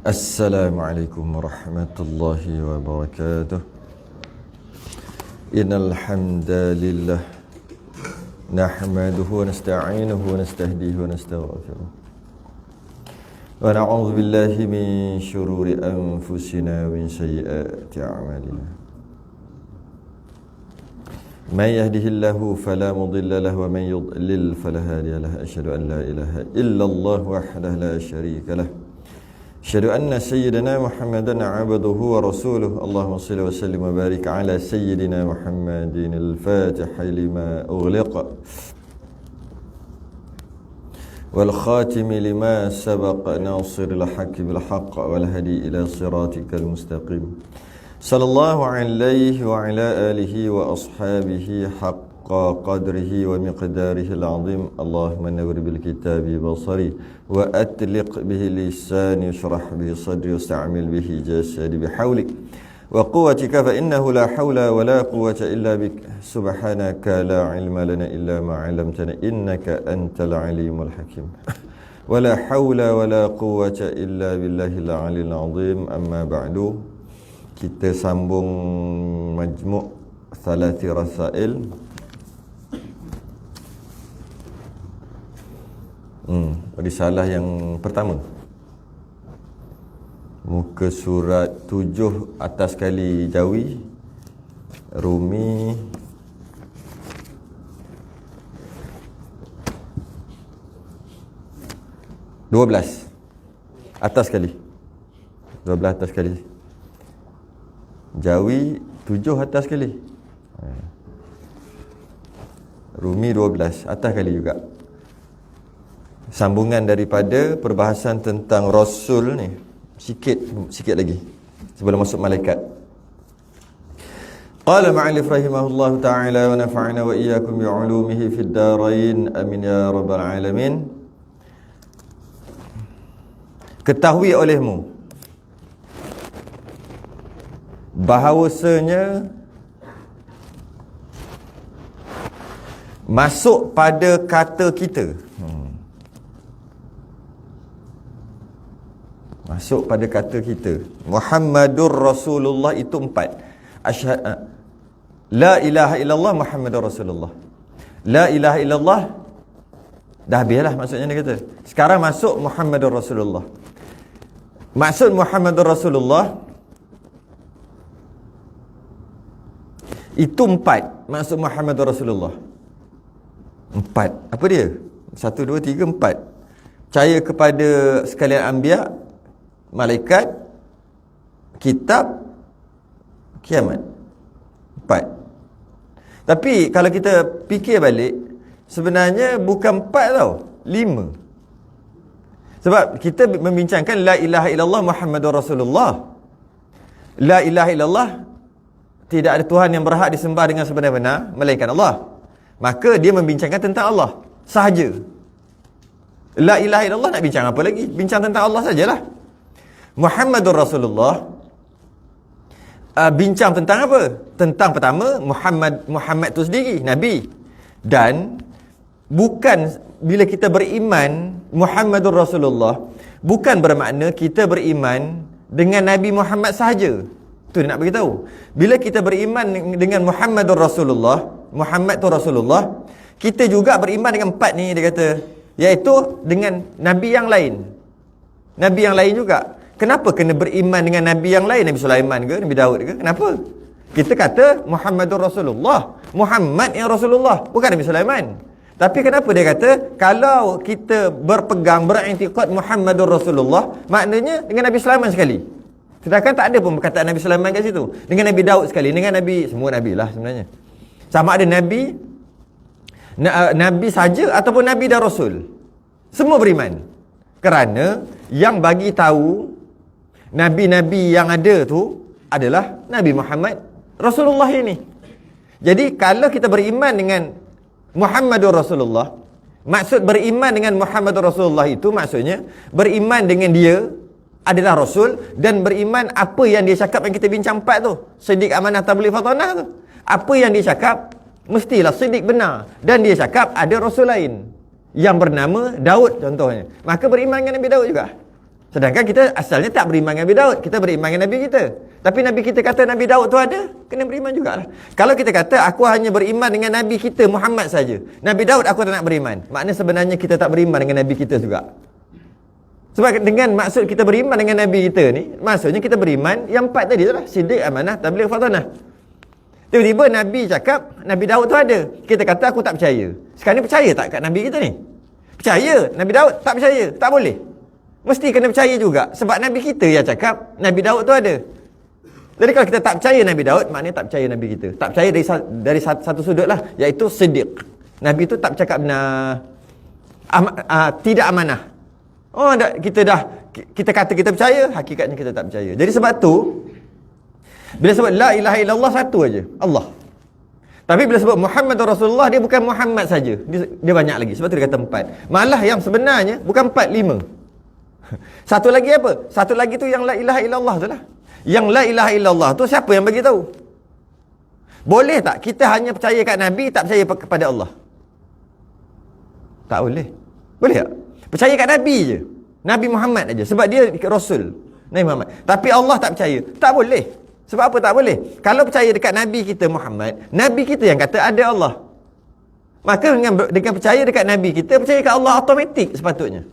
Assalamualaikum warahmatullahi wabarakatuh. Innal hamdalillah nahmaduhu wa nasta'inuhu wa nastahdihi wa nastaghfiruh. Wa na'udzu billahi min shururi anfusina wa min sayyiati a'malina. Man yahdihillahu fala mudilla lahu wa man yudlil fala hadiya lahu. Asyhadu an la ilaha illallah wahdahu la syarika lahu. Asyhadu anna sayyidina Muhammadan 'abduhu wa rasuluh. Allahumma shalli wa sallim wa barik ala sayyidina Muhammadin al-Fatih lima ughliqa wal khatim lima sabaqa nasiril haqqi bil haqq wal hadi ila siratikal mustaqim. Sallallahu alaihi wa ala alihi wa ashabihi haqqa qadrihi wa miqdarihi al-'azim. Allahumma nawwir bil kitabi basari wa atliq bihi lisani yushrah bihi sadri wasta'mil bihi jasadi bihawlik wa quwwatika fa innahu la hawla wa la quwwata illa bik. Subhanaka la ilma lana illa ma 'allamtana innaka antal alimul hakim. Wa la hawla wa la quwwata illa billahil 'aliyyil 'azim. Amma ba'du. Kita sambung majmu' Thalathi Rasail. Risalah yang pertama, muka surat 7 atas sekali Jawi, Rumi, atas sekali 12 atas sekali Jawi, 7 atas sekali Rumi 12 atas sekali juga. Sambungan daripada perbahasan tentang Rasul ni. Sikit lagi sebelum masuk malaikat. Qala ma'alif rahimahullah ta'ala wa nafa'ana wa iyyakum bi'ulumihi fid darain amin ya rabbal alamin. Ketahui olehmu bahawasanya masuk pada kata kita, masuk pada kata kita Muhammadur Rasulullah itu 4. La ilaha illallah Muhammadur Rasulullah. La ilaha illallah dah habislah maksudnya dia kata. Sekarang masuk Muhammadur Rasulullah. Maksud Muhammadur Rasulullah itu 4. Maksud Muhammadur Rasulullah 4. Apa dia? 1, 2, 3, 4. Percaya kepada sekalian anbiya, malaikat, kitab, kiamat. 4. Tapi kalau kita fikir balik, sebenarnya bukan 4 tau, 5. Sebab kita membincangkan la ilaha illallah Muhammadur Rasulullah. La ilaha illallah, tidak ada Tuhan yang berhak disembah dengan sebenar-benar melainkan Allah. Maka dia membincangkan tentang Allah sahaja. La ilaha illallah nak bincang apa lagi? Bincang tentang Allah sajalah. Muhammadur Rasulullah bincang tentang apa? Tentang pertama Muhammad tu sendiri, Nabi. Dan bukan bila kita beriman Muhammadur Rasulullah, bukan bermakna kita beriman dengan Nabi Muhammad sahaja. Tu dia nak beritahu. Bila kita beriman dengan Muhammadur Rasulullah, Muhammad tu Rasulullah, kita juga beriman dengan 4 ni, dia kata, iaitu dengan Nabi yang lain. Nabi yang lain juga. Kenapa kena beriman dengan Nabi yang lain? Nabi Sulaiman ke? Nabi Daud ke? Kenapa? Kita kata Muhammadur Rasulullah, Muhammad yang Rasulullah, bukan Nabi Sulaiman. Tapi kenapa dia kata kalau kita berpegang, beriktikad Muhammadur Rasulullah, maknanya dengan Nabi Sulaiman sekali. Sedangkan tak ada pun perkataan Nabi Sulaiman kat situ. Dengan Nabi Daud sekali, dengan Nabi, semua Nabi lah sebenarnya. Sama ada Nabi saja ataupun Nabi dan Rasul, semua beriman. Kerana yang bagi tahu Nabi-Nabi yang ada tu adalah Nabi Muhammad Rasulullah ini. Jadi kalau kita beriman dengan Muhammadur Rasulullah, maksud beriman dengan Muhammadur Rasulullah itu maksudnya beriman dengan dia adalah Rasul, dan beriman apa yang dia cakap yang kita bincang 4 tu, Siddiq, amanah, tabligh, fatanah tu. Apa yang dia cakap mestilah Siddiq benar, dan dia cakap ada Rasul lain yang bernama Daud contohnya, maka beriman dengan Nabi Daud juga. Sedangkan kita asalnya tak beriman dengan Nabi Daud. Kita beriman dengan Nabi kita. Tapi Nabi kita kata Nabi Daud tu ada, kena beriman jugalah. Kalau kita kata aku hanya beriman dengan Nabi kita Muhammad saja, Nabi Daud aku tak nak beriman, maknanya sebenarnya kita tak beriman dengan Nabi kita juga. Sebab dengan maksud kita beriman dengan Nabi kita ni, maksudnya kita beriman yang 4 tadi tu lah. Siddiq, amanah, tabligh, fatanah. Tiba-tiba Nabi cakap Nabi Daud tu ada. Kita kata aku tak percaya. Sekarang ni percaya tak kat Nabi kita ni? Percaya. Nabi Daud tak percaya. Tak boleh. Mesti kena percaya juga. Sebab Nabi kita yang cakap Nabi Daud tu ada. Jadi kalau kita tak percaya Nabi Daud, maknanya tak percaya Nabi kita. Tak percaya dari satu sudut lah, iaitu Siddiq. Nabi tu tak bercakap benar, tidak amanah. Oh, kita kata kita percaya, hakikatnya kita tak percaya. Jadi sebab tu bila sebut la ilaha illallah, satu aja, Allah. Tapi bila sebut Muhammadur Rasulullah, dia bukan Muhammad saja. Dia banyak lagi. Sebab tu dia kata 4. Malah yang sebenarnya bukan 4, 5. Satu lagi apa? Satu lagi tu yang la ilaha illallah tu lah. Yang la ilaha illallah tu siapa yang bagi tahu? Boleh tak kita hanya percaya kat Nabi, tak percaya kepada Allah? Tak boleh. Boleh tak? Percaya kat Nabi je, Nabi Muhammad aja, sebab dia Rasul Nabi Muhammad. Tapi Allah tak percaya. Tak boleh. Sebab apa tak boleh? Kalau percaya dekat Nabi kita Muhammad, Nabi kita yang kata ada Allah, maka dengan percaya dekat Nabi kita, percaya kat Allah automatik sepatutnya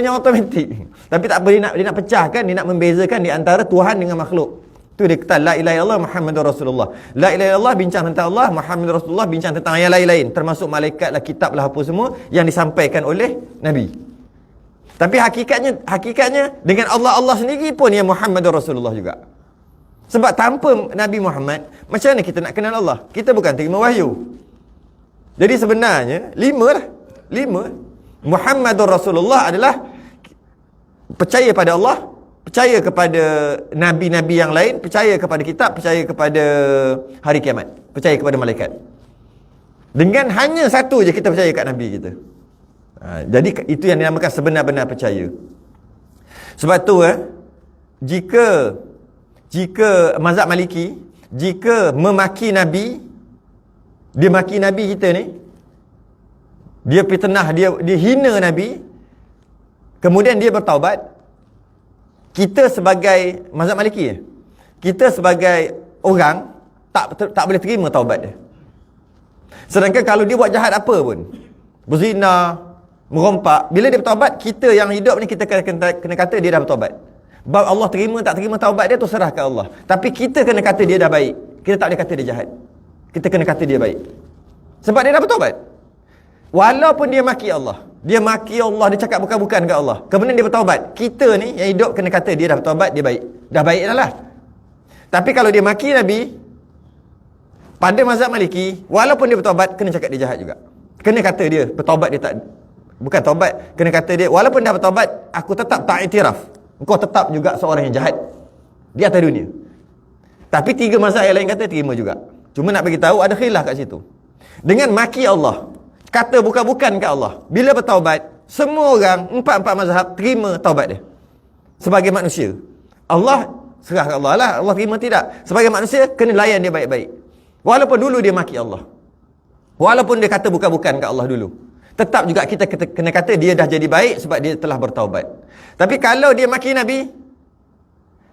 automatik. Tapi tak apa, dia nak pecahkan, dia nak membezakan di antara Tuhan dengan makhluk. Tu dia kata la ilaha illallah Muhammadur Rasulullah. La ilaha illallah bincang tentang Allah, Muhammadur Rasulullah bincang tentang yang lain-lain, termasuk malaikat lah, kitab lah, apa semua yang disampaikan oleh Nabi. Tapi hakikatnya dengan Allah sendiri pun yang Muhammadur Rasulullah juga. Sebab tanpa Nabi Muhammad, macam mana kita nak kenal Allah? Kita bukan terima wahyu. Jadi sebenarnya 5 lah. 5. Muhammadur Rasulullah adalah percaya pada Allah, percaya kepada Nabi-Nabi yang lain, percaya kepada kitab, percaya kepada hari kiamat, percaya kepada malaikat. Dengan hanya satu je kita percaya kat Nabi kita. Jadi itu yang dinamakan sebenar-benar percaya. Sebab tu jika mazhab Maliki, jika memaki Nabi, dia maki Nabi kita ni, dia fitnah, dia hina Nabi, kemudian dia bertaubat, kita sebagai mazhab Maliki, kita sebagai orang tak boleh terima taubat dia. Sedangkan kalau dia buat jahat apa pun, berzina, merompak, bila dia bertaubat, kita yang hidup ni kita kena kata dia dah bertaubat. Bab Allah terima tak terima taubat dia tu serah ke Allah. Tapi kita kena kata dia dah baik. Kita tak boleh kata dia jahat. Kita kena kata dia baik. Sebab dia dah bertaubat. Walaupun dia maki Allah, dia cakap bukan-bukan ke Allah, kemudian dia bertaubat, kita ni yang hidup kena kata dia dah bertaubat, dia baik. Dah baik dah lah. Tapi kalau dia maki Nabi, pada mazhab Maliki, walaupun dia bertaubat, kena cakap dia jahat juga. Kena kata dia bertaubat, dia tak, bukan taubat, kena kata dia walaupun dah bertaubat, aku tetap tak iktiraf, engkau tetap juga seorang yang jahat di atas dunia. Tapi 3 mazhab yang lain kata terima juga. Cuma nak bagi tahu ada khilaf kat situ. Dengan maki Allah, kata bukan-bukan kat Allah, bila bertaubat, semua orang 4 mazhab terima taubat dia sebagai manusia. Allah serah kat Allah lah, Allah terima tidak. Sebagai manusia kena layan dia baik-baik. Walaupun dulu dia maki Allah, walaupun dia kata bukan-bukan kat Allah dulu, tetap juga kita kena kata dia dah jadi baik sebab dia telah bertaubat. Tapi kalau dia maki Nabi,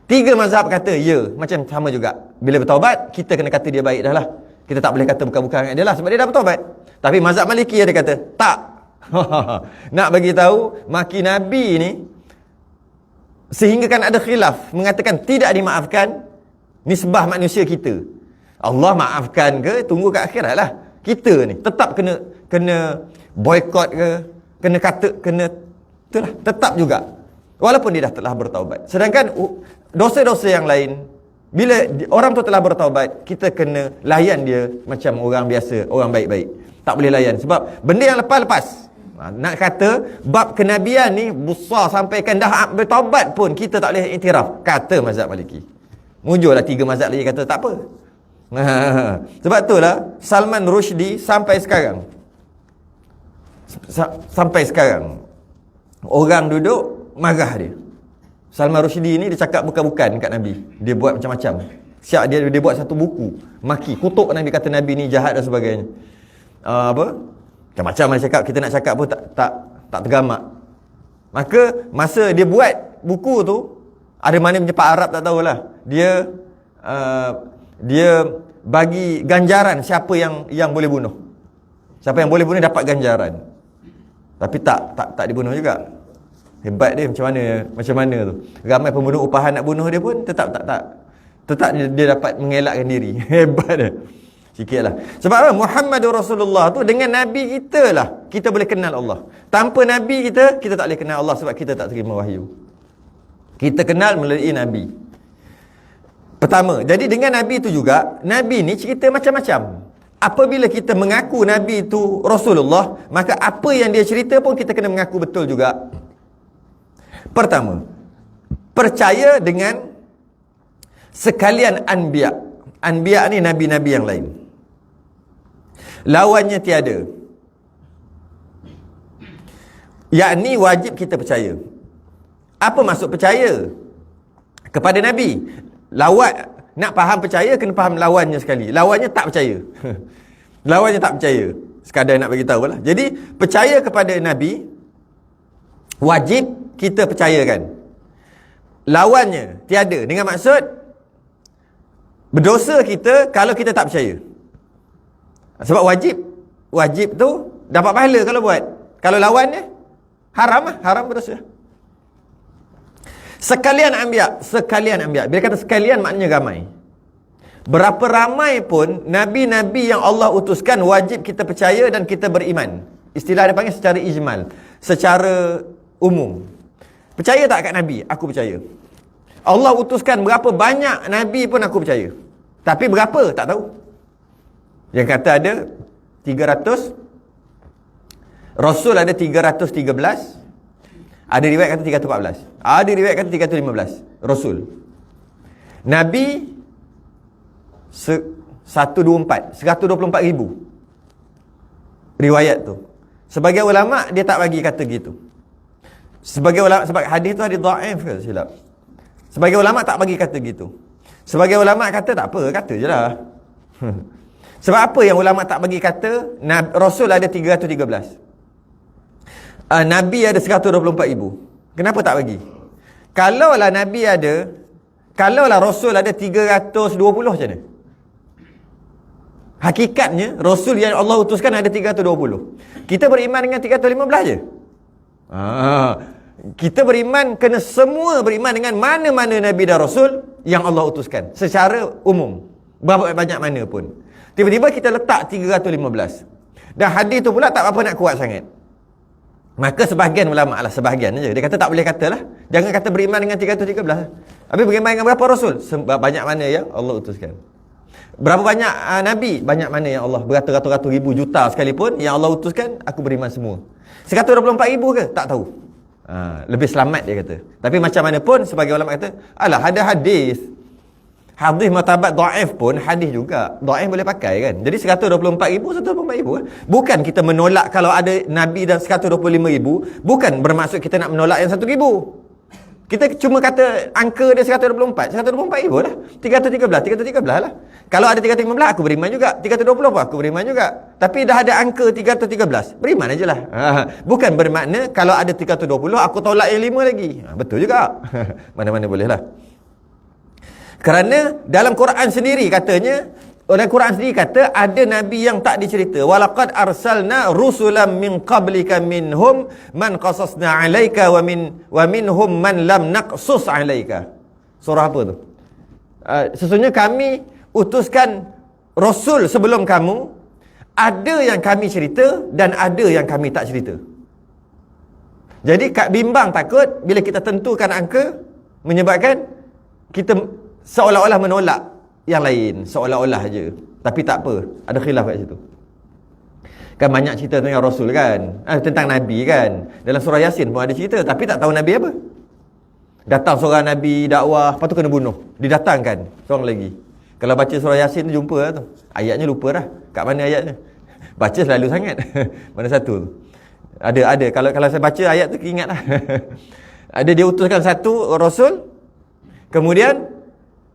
3 mazhab kata ya, macam sama juga. Bila bertaubat, kita kena kata dia baik dah lah. Kita tak boleh kata bukan-bukan kat dia lah sebab dia dah bertaubat. Tapi mazhab Maliki dia kata tak. Nak bagi tahu maki Nabi ni sehingga kan ada khilaf mengatakan tidak dimaafkan nisbah manusia kita. Allah maafkan ke tunggu kat akhirat lah. Kita ni tetap kena boykot ke, kena kata, itulah, tetap juga walaupun dia dah telah bertaubat. Sedangkan dosa-dosa yang lain, bila orang tu telah bertaubat, kita kena layan dia macam orang biasa, orang baik-baik. Tak boleh layan sebab benda yang lepas-lepas. Nak kata bab kenabian ni besar sampaikan dah bertaubat pun kita tak boleh iktiraf, kata mazhab Maliki. Muncullah 3 mazhab lagi kata tak apa. Sebab itulah Salman Rushdie sampai sekarang orang duduk marah dia. Salman Rushdie ni dia cakap bukan-bukan kat Nabi, dia buat macam-macam. Siap dia buat satu buku maki, kutuk Nabi, kata Nabi ni jahat dan sebagainya. Macam-macam dia cakap, kita nak cakap pun tak tergamak. Maka masa dia buat buku tu, ada mana penyepat Arab tak tahulah, dia bagi ganjaran siapa yang boleh bunuh. Siapa yang boleh bunuh dapat ganjaran. Tapi tak dibunuh juga. Hebat dia macam mana tu. Ramai pembunuh upahan nak bunuh dia pun tetap dia dapat mengelakkan diri. Hebat dia. Sikitlah. Sebab apa? Muhammadur Rasulullah tu dengan Nabi kita lah kita boleh kenal Allah. Tanpa Nabi kita tak boleh kenal Allah sebab kita tak terima wahyu. Kita kenal melalui Nabi. Pertama, jadi dengan Nabi tu juga, Nabi ni cerita macam-macam. Apabila kita mengaku Nabi itu Rasulullah, maka apa yang dia cerita pun kita kena mengaku betul juga. Pertama, percaya dengan sekalian anbiya. Anbiya ni nabi-nabi yang lain. Lawannya tiada. Yakni wajib kita percaya. Apa maksud percaya kepada Nabi? Nak faham percaya kena faham lawannya sekali. Lawannya tak percaya. Lawannya tak percaya. Sekadar nak bagi tahu lah. Jadi percaya kepada Nabi wajib kita percayakan. Lawannya tiada, dengan maksud berdosa kita kalau kita tak percaya. Sebab wajib tu dapat pahala kalau buat. Kalau lawannya haram berdosa. Sekalian anbiya. Bila kata sekalian maknanya ramai. Berapa ramai pun nabi-nabi yang Allah utuskan wajib kita percaya dan kita beriman. Istilah dia panggil secara ijmal, secara umum. Percaya tak kat nabi? Aku percaya. Allah utuskan berapa banyak nabi pun aku percaya. Tapi berapa? Tak tahu. Yang kata ada 300, Rasul ada 313, ada riwayat kata 314, ada riwayat kata 315 Rasul. Nabi 124 ribu riwayat tu. Sebagai ulama dia tak bagi kata gitu. Sebagai ulama, sebab hadis tu hadis dhaif ke silap. Sebagai ulama tak bagi kata gitu. Sebagai ulama kata tak apa, kata je lah. Sebab apa yang ulama tak bagi kata? Rasul ada 313, Nabi ada 124 ribu. Kenapa tak bagi? Kalaulah Nabi ada, kalaulah Rasul ada 320 macam mana? Hakikatnya Rasul yang Allah utuskan ada 320. Kita beriman dengan 315 je. Kita beriman, kena semua beriman dengan mana-mana Nabi dan Rasul yang Allah utuskan secara umum, berapa banyak mana pun. Tiba-tiba kita letak 315. Dan hadis tu pula tak apa nak kuat sangat. Maka sebahagian ulama lah, sebahagian je, dia kata tak boleh kata lah. Jangan kata beriman dengan 313. Habis beriman dengan berapa Rasul? Banyak mana yang Allah utuskan. Berapa banyak Nabi? Banyak mana yang Allah, beratus-ratus ribu juta sekalipun yang Allah utuskan, aku beriman semua. 124 ribu ke? Tak tahu. Lebih selamat dia kata. Tapi macam mana pun sebagai ulama kata, alah ada hadis martabat dhaif pun hadis juga. Dhaif boleh pakai kan. Jadi 124 ribu. Bukan kita menolak kalau ada Nabi dan 125 ribu. Bukan bermaksud kita nak menolak yang 1 ribu. Kita cuma kata angka dia 124 ribu lah. 313 lah. Kalau ada 315 aku beriman juga. 320 pun aku beriman juga. Tapi dah ada angka 313, beriman aja lah. Bukan bermakna kalau ada 320 aku tolak yang 5 lagi. Betul juga. Mana-mana boleh lah. Kerana dalam Quran sendiri katanya, dalam Quran sendiri kata ada nabi yang tak dicerita. Walaqad arsalna rusulan min qablika minhum man qasasna 'alaika wa minhum man lam naqsus 'alaika. Surah apa tu? Sesungguhnya kami utuskan rasul sebelum kamu, ada yang kami cerita dan ada yang kami tak cerita. Jadi bimbang takut bila kita tentukan angka, menyebabkan kita seolah-olah menolak yang lain, seolah-olah aja. Tapi tak apa, ada khilaf kat situ. Kan banyak cerita tentang Rasul kan, tentang Nabi kan. Dalam surah Yasin pun ada cerita, tapi tak tahu Nabi apa. Datang seorang Nabi dakwah, lepas tu kena bunuh. Didatangkan seorang lagi. Kalau baca surah Yasin tu jumpa lah tu. Ayatnya lupa dah. Kat mana ayatnya? Baca selalu sangat. Mana satu tu? Ada. Kalau saya baca ayat tu ingat lah. Ada dia utuskan satu Rasul, kemudian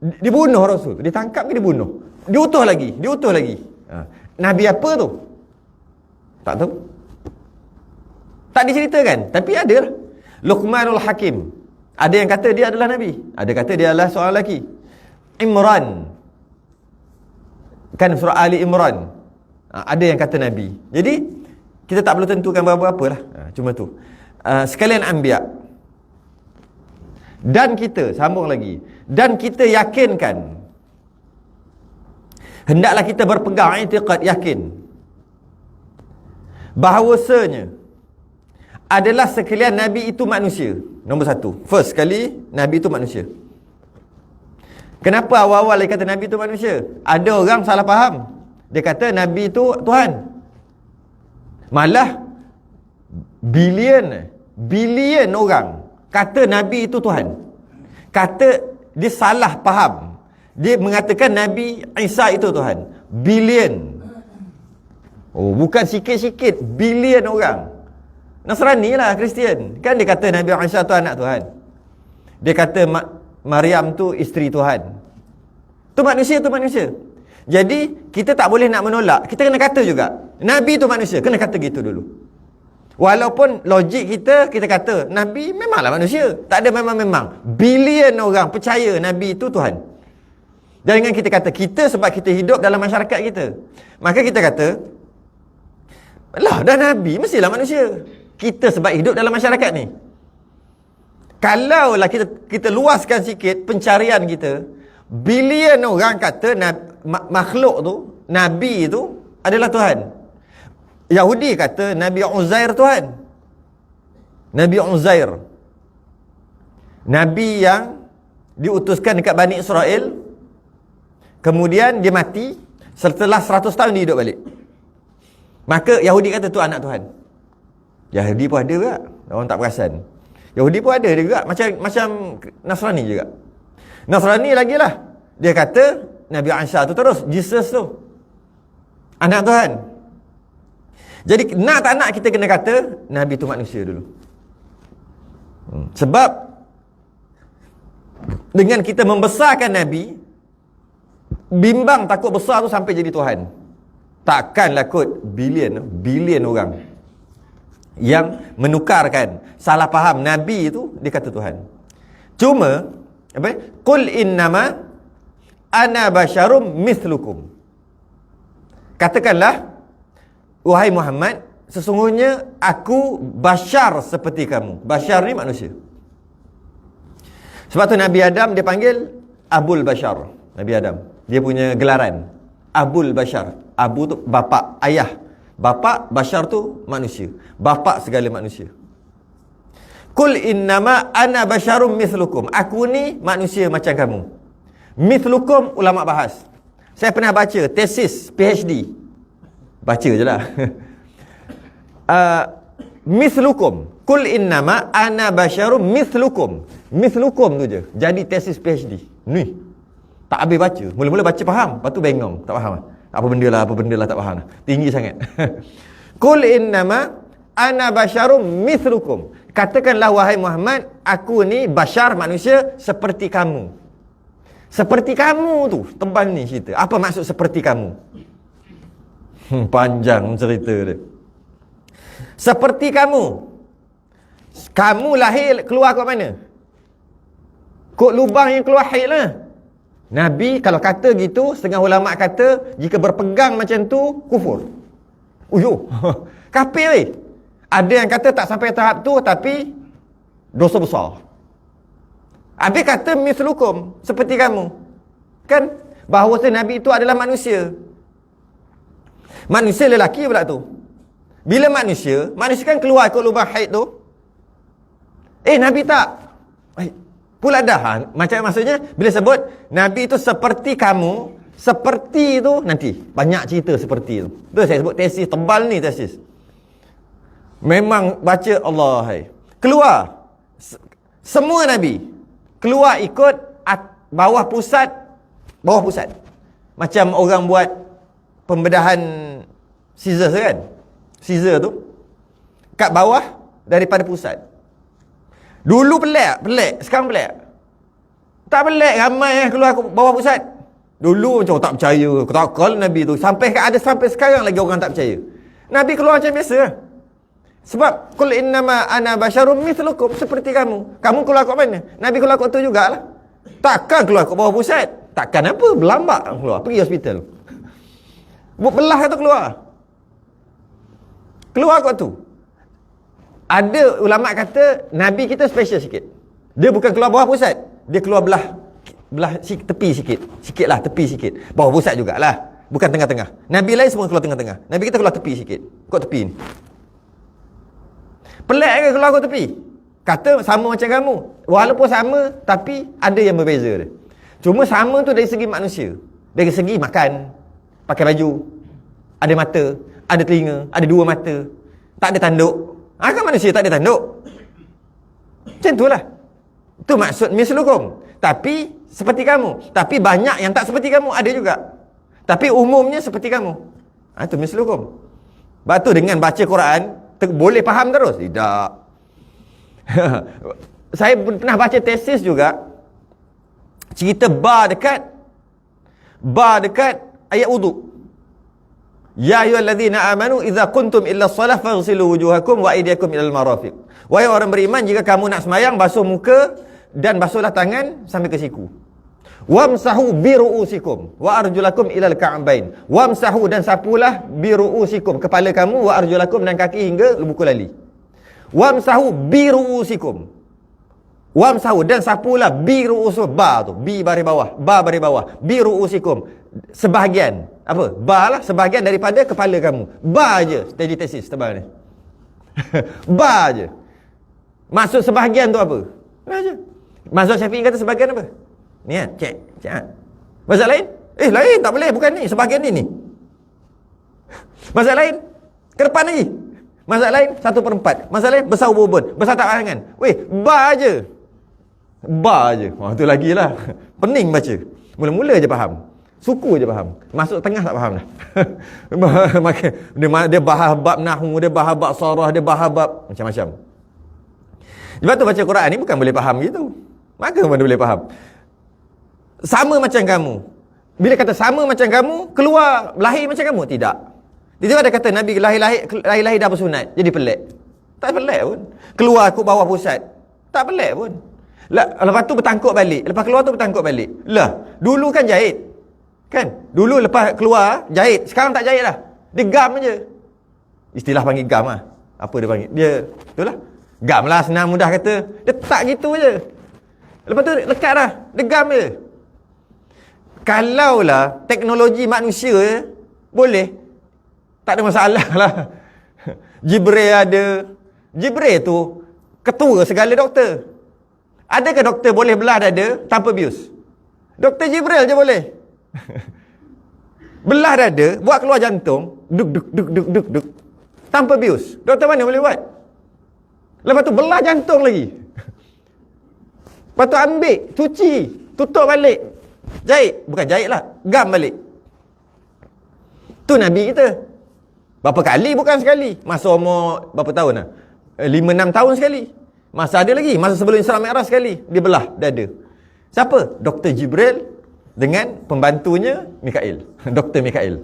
dibunuh Rasul. Ditangkap ke dibunuh. Diutus lagi. Nabi apa tu? Tak tahu. Tak diceritakan. Tapi ada lah. Luqmanul Hakim, ada yang kata dia adalah Nabi, ada kata dia adalah seorang lelaki. Imran, kan surah Ali Imran, ada yang kata Nabi. Jadi kita tak perlu tentukan berapa-apa lah, cuma tu. Sekalian Anbiya. Dan kita, sambung lagi, dan kita yakinkan, hendaklah kita berpegang i'tiqad, yakin bahawasanya adalah sekalian Nabi itu manusia. Nombor satu, first sekali, Nabi itu manusia. Kenapa awal-awal dia kata Nabi itu manusia? Ada orang salah faham, dia kata Nabi itu Tuhan. Malah bilion orang kata Nabi itu Tuhan. Kata dia salah faham, dia mengatakan Nabi Isa itu Tuhan. Bilion. Oh, bukan sikit-sikit, bilion orang. Nasrani lah, Kristian. Kan dia kata Nabi Isa tu anak Tuhan. Dia kata Maryam tu isteri Tuhan. Tu manusia. Jadi kita tak boleh nak menolak, kita kena kata juga Nabi tu manusia, kena kata gitu dulu. Walaupun logik kita kata Nabi memanglah manusia, tak ada memang bilion orang percaya Nabi itu Tuhan. Jangan kita kata kita sebab kita hidup dalam masyarakat kita, maka kita kata lah dah Nabi mestilah manusia. Kita sebab hidup dalam masyarakat ni. Kalaulah kita luaskan sikit pencarian kita, bilion orang kata makhluk tu, Nabi itu adalah Tuhan. Yahudi kata Nabi Uzair Tuhan. Nabi Uzair, Nabi yang diutuskan dekat Bani Israel, kemudian dia mati, setelah 100 tahun dia hidup balik. Maka Yahudi kata tu anak Tuhan. Yahudi pun ada juga, orang tak perasan. Yahudi pun ada juga, macam Nasrani juga. Nasrani lagi lah, dia kata Nabi Isa tu terus, Jesus tu anak Tuhan. Jadi nak tak nak kita kena kata Nabi tu manusia dulu. Sebab dengan kita membesarkan Nabi, bimbang takut besar tu sampai jadi Tuhan. Takkanlah kot bilion orang yang menukarkan, salah faham Nabi itu dia kata Tuhan. Cuma qul innama ana basyarum mithlukum, katakanlah wahai Muhammad, sesungguhnya aku bashar seperti kamu. Bashar ni manusia. Sebab tu Nabi Adam dia panggil Abul Bashar. Nabi Adam, dia punya gelaran Abul Bashar. Abu tu bapa, ayah. Bapa, Bashar tu manusia, bapa segala manusia. Qul innama ana basyarum mithlukum, aku ni manusia macam kamu. Mithlukum, ulama bahas. Saya pernah baca tesis PhD, baca je lah. Mithlukum, qul innama ana basyarum mithlukum. Mithlukum tu je jadi tesis PhD. Ni tak habis baca, mula-mula baca faham, lepas tu bengong, tak faham apa benda lah tak faham lah. Tinggi sangat. Qul innama ana basyarum mithlukum, katakanlah wahai Muhammad, aku ni bashar, manusia seperti kamu. Seperti kamu tu tebal ni cerita. Apa maksud seperti kamu? Panjang cerita dia. Seperti kamu. Kamu lahir keluar kat mana? Kok lubang yang keluar haid lah. Nabi kalau kata gitu, setengah ulama kata jika berpegang macam tu kufur. Uyuh. Kafir weh. Ada yang kata tak sampai tahap tu tapi dosa besar. Habis kata mislukum, seperti kamu. Kan bahawa Nabi itu adalah manusia. Manusia lelaki pula tu. Bila manusia kan keluar ikut lubang haid tu. Nabi tak. Pula dah. Macam maksudnya bila sebut Nabi itu seperti kamu, seperti itu nanti banyak cerita seperti itu. Tu saya sebut tesis tebal ni, tesis. Memang baca Allah hai. Keluar semua Nabi keluar ikut bawah pusat. Macam orang buat pembedahan scissors kan? Scissor tu kat bawah daripada pusat. Dulu pelik, sekarang pelik. Tak pelik, ramai yang keluar bawah pusat. Dulu macam tak percaya, takkan Nabi tu. Sampai sekarang lagi orang tak percaya. Nabi keluar macam biasa. Sebab qul innama ana basyarum mithlukum, seperti kamu. Kamu keluar kat mana? Nabi keluar kat tu jugalah. Takkan keluar kat bawah pusat. Takkan apa? Berlambak keluar, pergi hospital. Buat belah kata keluar. Keluar kat tu. Ada ulama kata Nabi kita special sikit. Dia bukan keluar bawah pusat, dia keluar belah tepi sikit. Sikitlah tepi sikit. Bawah pusat jugalah. Bukan tengah-tengah. Nabi lain semua keluar tengah-tengah. Nabi kita keluar tepi sikit. Kat tepi ni. Pelik ke keluar kat tepi? Kata sama macam kamu. Walaupun sama, tapi ada yang berbeza dia. Cuma sama tu dari segi manusia. Dari segi makan, pakai baju, ada mata, ada telinga, ada dua mata, tak ada tanduk. Kan manusia tak ada tanduk. Macam tu lah. Itu maksud mislukum. Tapi seperti kamu. Tapi banyak yang tak seperti kamu, ada juga. Tapi umumnya seperti kamu. Itu mislukum. Sebab tu dengan baca Quran boleh faham terus? Tidak. Saya pernah baca tesis juga. Cerita ba dekat ayat wudu. Ya ayyuhallazina amanu idza kuntum illa shalah faghsilu wujuhakum wa aydiyakum ilal marafiq. Wahai orang beriman, jika kamu nak sembahyang, basuh muka dan basuhlah tangan sampai ke siku. Wamsahu bi ru'usikum wa arjulakum ilal ka'bain. Wamsahu, dan sapulah bi ru'usikum, kepala kamu, wa arjulakum, dan kaki hingga buku lali. Wamsahu bi ru'usikum. Wamsahu, dan sapulah bi ru'usikum, ba tu, bi baris bawah, ba baris bawah, bi ru'usikum, sebahagian. Apa? Ba lah, sebahagian daripada kepala kamu. Ba je jadi tesis tebal ni. Ba je. Maksud sebahagian tu apa? Ba je. Maksud Syafi'i kata sebahagian apa? Ni kan, cek. Maksud lain? Lain, tak boleh, bukan ni, sebahagian ni. Maksud lain? Ke depan lagi. Maksud lain, 1/4. Maksud lain, besar ubun, besar tak tangan. Ba je. Ba je. Tu lagi lah. Pening baca. Mula-mula je faham. Suku je faham. Masuk tengah tak faham dah. Dia bahas bab nahwu, dia bahas bab sarah, dia bahas bab macam-macam. Sebab tu baca Quran ni bukan boleh faham gitu. Maka mana boleh faham. Sama macam kamu. Bila kata sama macam kamu, keluar lahir macam kamu? Tidak. Dia ada kata Nabi lahir dah bersunat. Jadi pelik. Tak pelik pun. Keluar ke bawah pusat. Tak pelik pun. Lepas tu bertangkuk balik. Lepas keluar tu bertangkuk balik. Dulu kan jahit. Kan? Dulu lepas keluar jahit. Sekarang tak jahit dah. Dia gam je. Istilah panggil gam lah. Apa dia panggil? Dia, itulah. Gam lah, senang mudah kata. Dia tak gitu je. Lepas tu lekat dah. Dia gam je. Kalaulah teknologi manusia boleh, tak ada masalah lah. Jibril ada. Jibril tu ketua segala doktor. Adakah doktor boleh belah dada tanpa bius? Doktor Jibril je boleh. Belah dada, buat keluar jantung, duk tanpa bius. Doktor mana boleh buat? Lepas tu belah jantung lagi. Lepas tu ambil, cuci, tutup balik, jahit. Bukan jahit lah, gam balik. Tu Nabi kita. Berapa kali bukan sekali. Masa umur berapa tahun lah? 5-6 tahun sekali. Masa ada lagi, masa sebelum Isra Mi'raj sekali, dia belah dada. Siapa? Dr. Jibril dengan pembantunya Mikail. Dr. Mikail.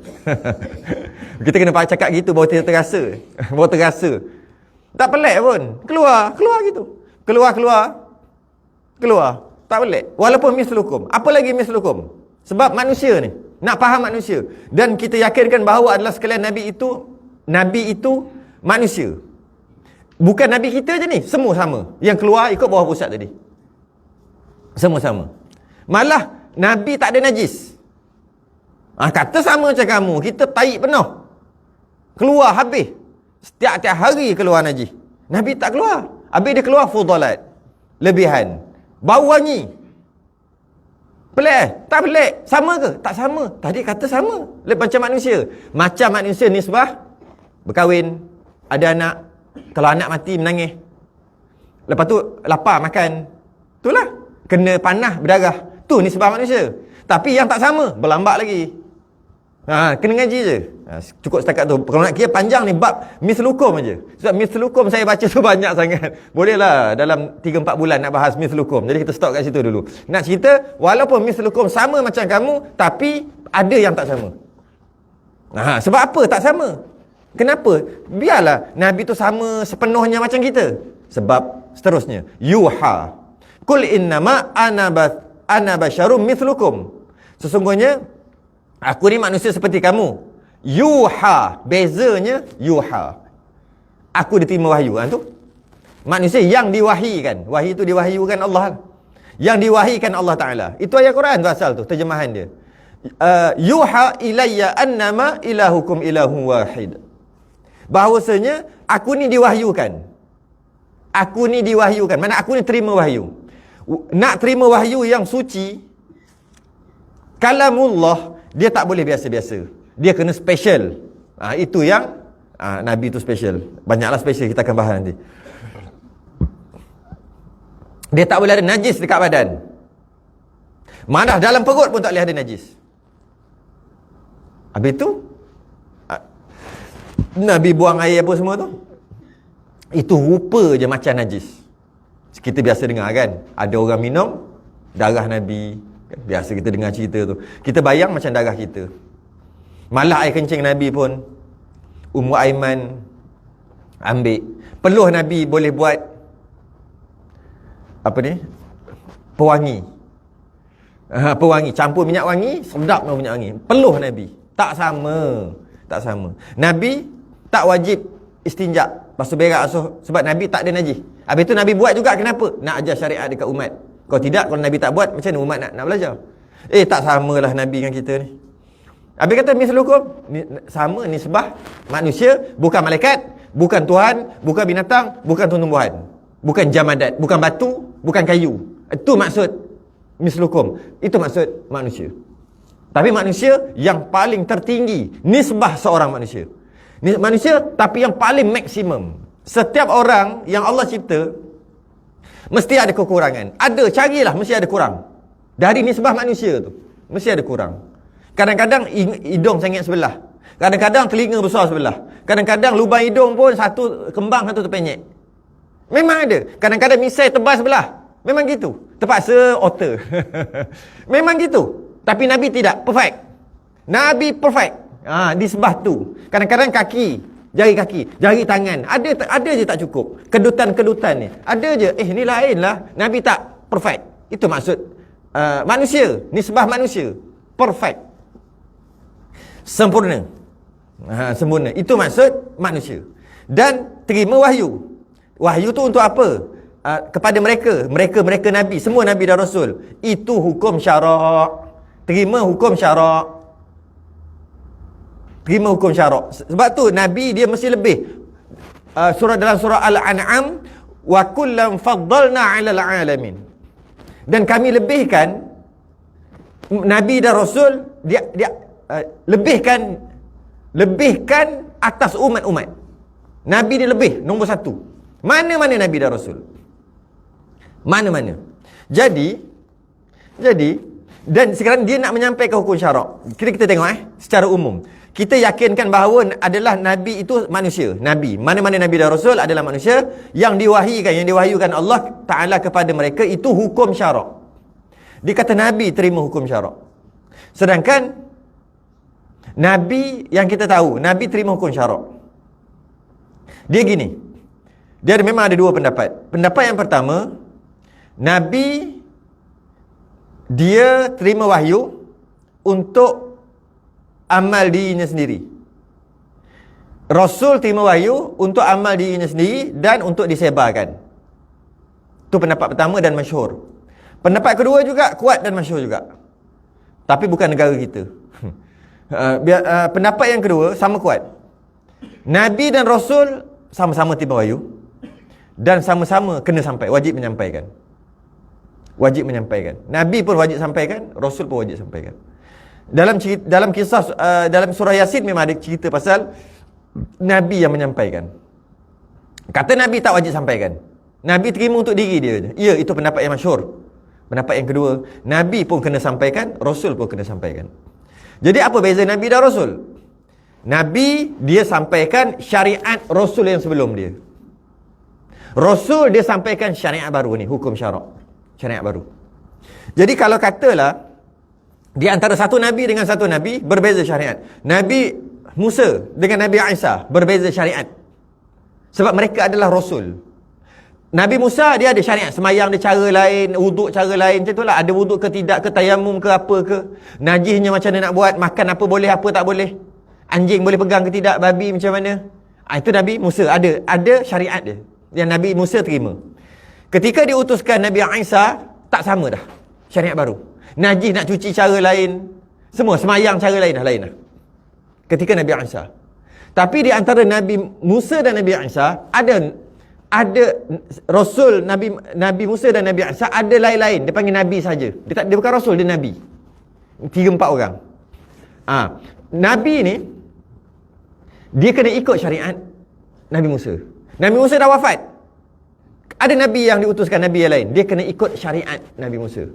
Kita kena cakap gitu baru terasa. Baru terasa. Tak pelik pun. Keluar gitu. Keluar. Tak pelik. Walaupun mislukum. Apa lagi mislukum? Sebab manusia ni nak faham manusia. Dan kita yakinkan bahawa adalah sekalian Nabi itu manusia. Bukan Nabi kita je ni, semua sama. Yang keluar ikut bawah pusat tadi. Semua sama. Malah Nabi tak ada najis. Kata sama macam kamu, kita taik penuh. Keluar habis. Setiap-tiap hari keluar najis. Nabi tak keluar. Habis dia keluar fudalat. Lebihan. Bau wangi. Pelik? Tak pelik. Sama ke? Tak sama. Tadi kata sama. Macam manusia. Macam manusia nisbah berkahwin, ada anak. Kalau anak mati menangis. Lepas tu lapar makan. Itulah. Kena panah berdarah. Tu nisbah manusia. Tapi yang tak sama, berlambak lagi. Kena ngaji je. Cukup setakat tu. Kalau nak kira panjang ni bab mislukum aja. Sebab mislukum saya baca tu banyak sangat. Bolehlah dalam 3-4 bulan nak bahas mislukum. Jadi kita stop kat situ dulu. Nak cerita walaupun mislukum sama macam kamu, tapi ada yang tak sama. Sebab apa tak sama? Kenapa? Biarlah Nabi tu sama sepenuhnya macam kita. Sebab seterusnya, yuha. Qul innama ana basyarum mithlukum. Sesungguhnya aku ni manusia seperti kamu. Yuha, bezanya yuha. Aku diterima wahyu. Tu manusia yang diwahikan. Wahyu tu diwahyukan Allah. Yang diwahikan Allah Ta'ala. Itu ayat Quran tu asal tu, terjemahan dia. Yuha ilayya annama ilahukum ilahu wahid. Bahawasanya aku ni diwahyukan. Aku ni diwahyukan. Mana aku ni terima wahyu. Nak terima wahyu yang suci, kalamullah, dia tak boleh biasa-biasa. Dia kena special. Itu yang Nabi tu special. Banyaklah special, kita akan bahas nanti. Dia tak boleh ada najis dekat badan. Mana dalam perut pun tak boleh ada najis. Habis tu Nabi buang air apa semua tu, itu rupa je macam najis. Kita biasa dengar kan, ada orang minum darah Nabi. Biasa kita dengar cerita tu, kita bayang macam darah kita. Malah air kencing Nabi pun Ummu Aiman ambil. Peluh Nabi boleh buat apa ni, pewangi. Pewangi, campur minyak wangi, sedap minyak wangi. Peluh Nabi tak sama. Tak sama. Nabi tak wajib istinja, basuh berak, sebab Nabi tak ada najis. Habis tu Nabi buat juga, kenapa? Nak ajar syariat dekat umat. Kalau tidak, kalau Nabi tak buat, macam mana umat nak belajar? Tak samalah Nabi dengan kita ni. Habis kata mislukum, sama nisbah manusia, bukan malaikat, bukan Tuhan, bukan binatang, bukan tumbuhan, bukan jamadat, bukan batu, bukan kayu. Itu maksud mislukum. Itu maksud manusia. Tapi manusia yang paling tertinggi, nisbah seorang manusia. Manusia tapi yang paling maksimum. Setiap orang yang Allah cipta mesti ada kekurangan. Ada, carilah, mesti ada kurang. Dari nisbah manusia tu mesti ada kurang. Kadang-kadang hidung sengit sebelah, kadang-kadang telinga besar sebelah, kadang-kadang lubang hidung pun satu kembang, satu terpenyek. Memang ada. Kadang-kadang misai tebal sebelah. Memang gitu. Terpaksa otter. Memang gitu. Tapi Nabi tidak, perfect. Nabi perfect. Nisbah tu. Kadang-kadang kaki, jari tangan, ada je tak cukup. Kedutan-kedutan ni ada je. Ni lain lah. Nabi tak perfect. Itu maksud manusia, nisbah manusia perfect, sempurna. Sempurna. Itu maksud manusia. Dan terima wahyu. Wahyu tu untuk apa? Kepada mereka Nabi, semua Nabi dan Rasul. Itu hukum syarak. Terima hukum syarak. Terima hukum syarak. Sebab tu Nabi dia mesti lebih. Dalam surah Al-An'am, wa kullam faddalna 'alal 'alamin. Dan kami lebihkan Nabi dan Rasul, dia lebihkan atas umat-umat. Nabi dia lebih, nombor satu. Mana-mana Nabi dan Rasul. Mana-mana. Jadi dan sekarang dia nak menyampaikan hukum syarak. Kita tengok secara umum. Kita yakinkan bahawa adalah Nabi itu manusia. Nabi, mana-mana Nabi dan Rasul adalah manusia yang diwahyukan Allah Ta'ala kepada mereka, itu hukum syarak. Dia kata Nabi terima hukum syarak. Sedangkan Nabi yang kita tahu, Nabi terima hukum syarak. Dia gini, memang ada dua pendapat. Pendapat yang pertama, Nabi dia terima wahyu untuk amal dirinya sendiri. Rasul terima wahyu untuk amal dirinya sendiri dan untuk disebarkan. Itu pendapat pertama dan masyhur. Pendapat kedua juga kuat dan masyhur juga. Tapi bukan negara kita. Pendapat yang kedua sama kuat. Nabi dan Rasul sama-sama terima wahyu dan sama-sama kena sampai, wajib menyampaikan. Wajib menyampaikan. Nabi pun wajib sampaikan, Rasul pun wajib sampaikan. Dalam kisah dalam surah Yasin memang ada cerita pasal Nabi yang menyampaikan. Kata Nabi tak wajib sampaikan. Nabi terima untuk diri dia je. Ya, itu pendapat yang masyhur. Pendapat yang kedua, Nabi pun kena sampaikan, Rasul pun kena sampaikan. Jadi apa beza Nabi dan Rasul? Nabi dia sampaikan syariat Rasul yang sebelum dia. Rasul dia sampaikan syariat baru ni, hukum syarak. Syariat baru. Jadi kalau katalah di antara satu Nabi dengan satu Nabi berbeza syariat. Nabi Musa dengan Nabi Isa berbeza syariat. Sebab mereka adalah Rasul. Nabi Musa dia ada syariat, semayang dia cara lain, wuduk cara lain, macam itulah. Ada wuduk ke tidak, ke tayamum ke apa ke, najisnya macam mana nak buat, makan apa boleh, apa tak boleh, anjing boleh pegang ke tidak, babi macam mana. Itu Nabi Musa ada syariat dia yang Nabi Musa terima. Ketika diutuskan Nabi Isa, tak sama dah, syariat baru. Najis nak cuci cara lain, semua semayang cara lain dah. Ketika Nabi Isa. Tapi di antara Nabi Musa dan Nabi Isa ada Rasul. Nabi Musa dan Nabi Isa ada lain-lain. Dia panggil Nabi saja. Dia bukan Rasul, dia Nabi. 3-4 orang. Nabi ni dia kena ikut syariat Nabi Musa. Nabi Musa dah wafat. Ada Nabi yang diutuskan, Nabi yang lain, dia kena ikut syariat Nabi Musa.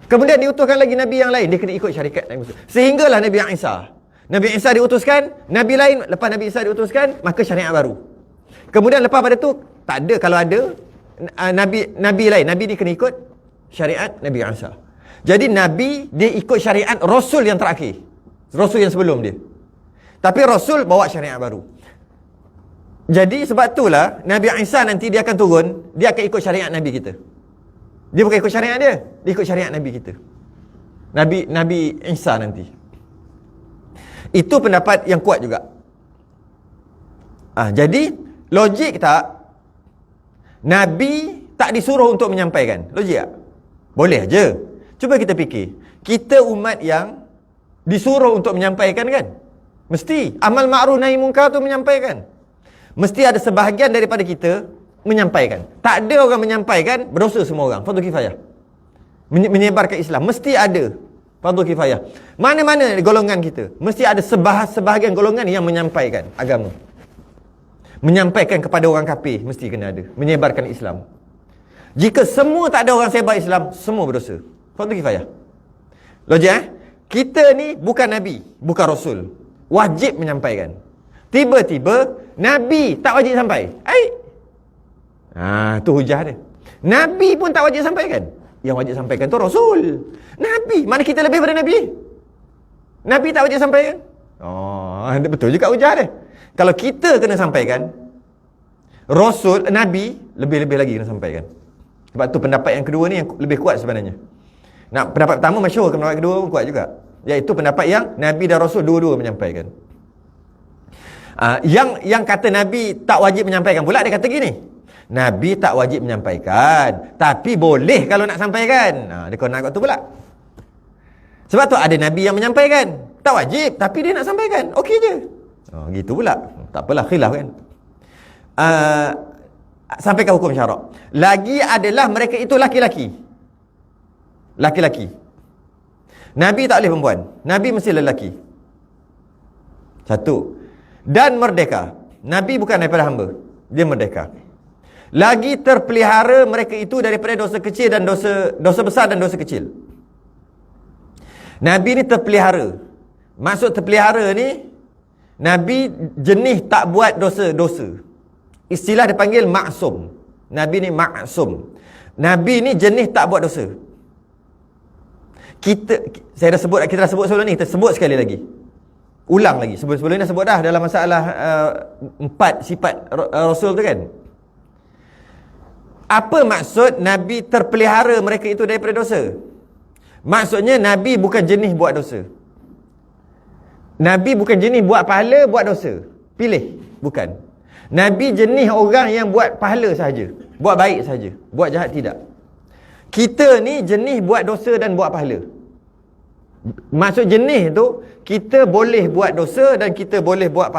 Kemudian diutuskan lagi Nabi yang lain, dia kena ikut syariat Nabi Musa. Sehinggalah Nabi Isa. Nabi Isa diutuskan, Nabi lain, lepas Nabi Isa diutuskan, maka syariat baru. Kemudian lepas pada tu, tak ada, kalau ada Nabi lain, Nabi ni kena ikut syariat Nabi Isa. Jadi Nabi, dia ikut syariat Rasul yang terakhir, Rasul yang sebelum dia. Tapi Rasul bawa syariat baru. Jadi sebab itulah Nabi Isa nanti dia akan turun, dia akan ikut syariat Nabi kita. Dia bukan ikut syariat dia ikut syariat Nabi kita, Nabi Isa nanti. Itu pendapat yang kuat juga. Jadi logik tak? Nabi tak disuruh untuk menyampaikan. Logik tak? Boleh aja. Cuba kita fikir. Kita umat yang disuruh untuk menyampaikan kan? Mesti. Amal ma'ruf nahi munkar tu menyampaikan. Mesti ada sebahagian daripada kita menyampaikan. Tak ada orang menyampaikan, berdosa semua orang. Fardu kifayah. Menyebarkan Islam. Mesti ada fardu kifayah. Mana-mana golongan kita, mesti ada sebahagian golongan yang menyampaikan agama. Menyampaikan kepada orang kafir, mesti kena ada. Menyebarkan Islam. Jika semua tak ada orang sebar Islam, semua berdosa. Fardu kifayah. Logik Kita ni bukan Nabi, bukan Rasul. Wajib menyampaikan. Tiba-tiba Nabi tak wajib sampai. Tu hujah dia. Nabi pun tak wajib sampaikan. Yang wajib sampaikan tu Rasul. Nabi, mana kita lebih pada Nabi? Nabi tak wajib sampaikan. Betul juga hujah dia. Kalau kita kena sampaikan, Rasul, Nabi lebih-lebih lagi kena sampaikan. Sebab tu pendapat yang kedua ni yang lebih kuat sebenarnya. Pendapat pertama masyhur, pendapat kedua pun kuat juga. Iaitu pendapat yang Nabi dan Rasul dua-dua menyampaikan. Yang kata Nabi tak wajib menyampaikan pula, dia kata gini, Nabi tak wajib menyampaikan, tapi boleh kalau nak sampaikan. Dia kau nak kat tu pula. Sebab tu ada Nabi yang menyampaikan, tak wajib, tapi dia nak sampaikan, okey je. Gitu pula. Tak apalah, khilaf kan. Sampaikan hukum syarak. Lagi adalah mereka itu laki-laki. Laki-laki. Nabi tak boleh perempuan. Nabi mesti lelaki. Satu. Dan merdeka. Nabi bukan daripada hamba, dia merdeka. Lagi terpelihara mereka itu daripada dosa kecil dan dosa besar dan dosa kecil. Nabi ni terpelihara. Maksud terpelihara ni, Nabi jenis tak buat dosa-dosa. Istilah dipanggil maksum. Nabi ni maksum. Nabi ni jenis tak buat dosa. Kita dah sebut sebelum ni, kita sebut sekali lagi. Ulang lagi. Sebelum ni dah sebut dah dalam masalah 4 sifat Rasul tu kan. Apa maksud Nabi terpelihara mereka itu daripada dosa? Maksudnya Nabi bukan jenis buat dosa. Nabi bukan jenis buat pahala, buat dosa. Pilih. Bukan. Nabi jenis orang yang buat pahala sahaja, buat baik sahaja, buat jahat tidak. Kita ni jenis buat dosa dan buat pahala. Maksud jenis tu, kita boleh buat dosa dan kita boleh buat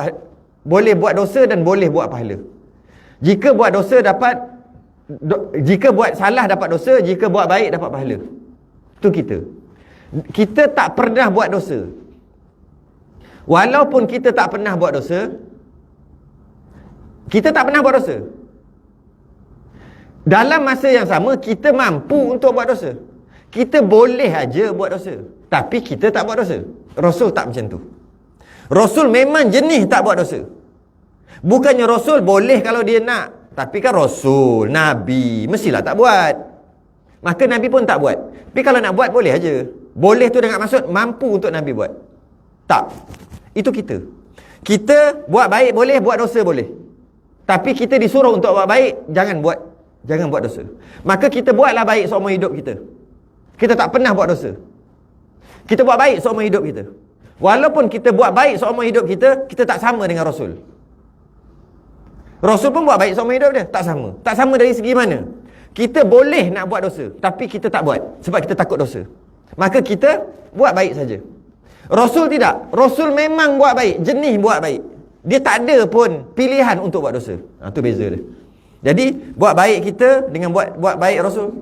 boleh buat dosa dan boleh buat pahala. Jika buat dosa jika buat salah dapat dosa, jika buat baik dapat pahala. Tu kita. Kita tak pernah buat dosa. Walaupun kita tak pernah buat dosa, kita tak pernah buat dosa. Dalam masa yang sama, kita mampu untuk buat dosa. Kita boleh aja buat dosa, tapi kita tak buat dosa. Rasul tak macam tu. Rasul memang jenis tak buat dosa. Bukannya Rasul boleh kalau dia nak, tapi kan Rasul, Nabi, mestilah tak buat. Maka Nabi pun tak buat. Tapi kalau nak buat, boleh aja. Boleh tu dengan maksud mampu untuk Nabi buat. Tak. Itu kita. Kita buat baik boleh, buat dosa boleh. Tapi kita disuruh untuk buat baik, jangan buat dosa. Maka kita buatlah baik seumur hidup kita. Kita tak pernah buat dosa. Kita buat baik seumur hidup kita. Walaupun kita buat baik seumur hidup kita, kita tak sama dengan Rasul. Rasul pun buat baik seumur hidup dia, tak sama. Tak sama dari segi mana? Kita boleh nak buat dosa, tapi kita tak buat sebab kita takut dosa. Maka kita buat baik saja. Rasul tidak. Rasul memang buat baik, jenis buat baik. Dia tak ada pun pilihan untuk buat dosa. Itu beza dia. Jadi buat baik kita dengan buat baik Rasul,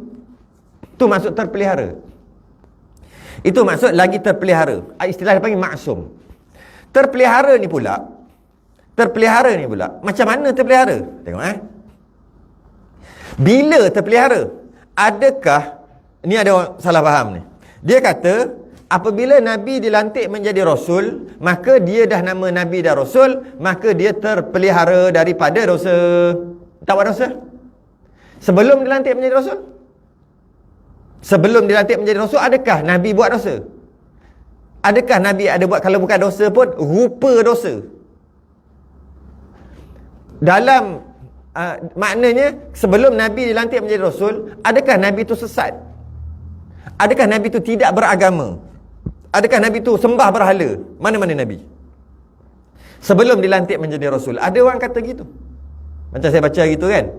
itu maksud terpelihara. Itu maksud lagi terpelihara. Istilah dia panggil maksum. Terpelihara ni pula, macam mana terpelihara? Tengok bila terpelihara, adakah, ni ada orang salah faham ni. Dia kata apabila Nabi dilantik menjadi Rasul, maka dia dah nama Nabi dan Rasul, maka dia terpelihara daripada dosa. Tak buat dosa. Sebelum dilantik menjadi Rasul, adakah Nabi buat dosa? Adakah Nabi ada buat, kalau bukan dosa pun, rupa dosa? Dalam maknanya, sebelum Nabi dilantik menjadi Rasul, adakah Nabi itu sesat? Adakah Nabi itu tidak beragama? Adakah Nabi itu sembah berhala? Mana-mana Nabi sebelum dilantik menjadi Rasul. Ada orang kata gitu, macam saya baca gitu kan.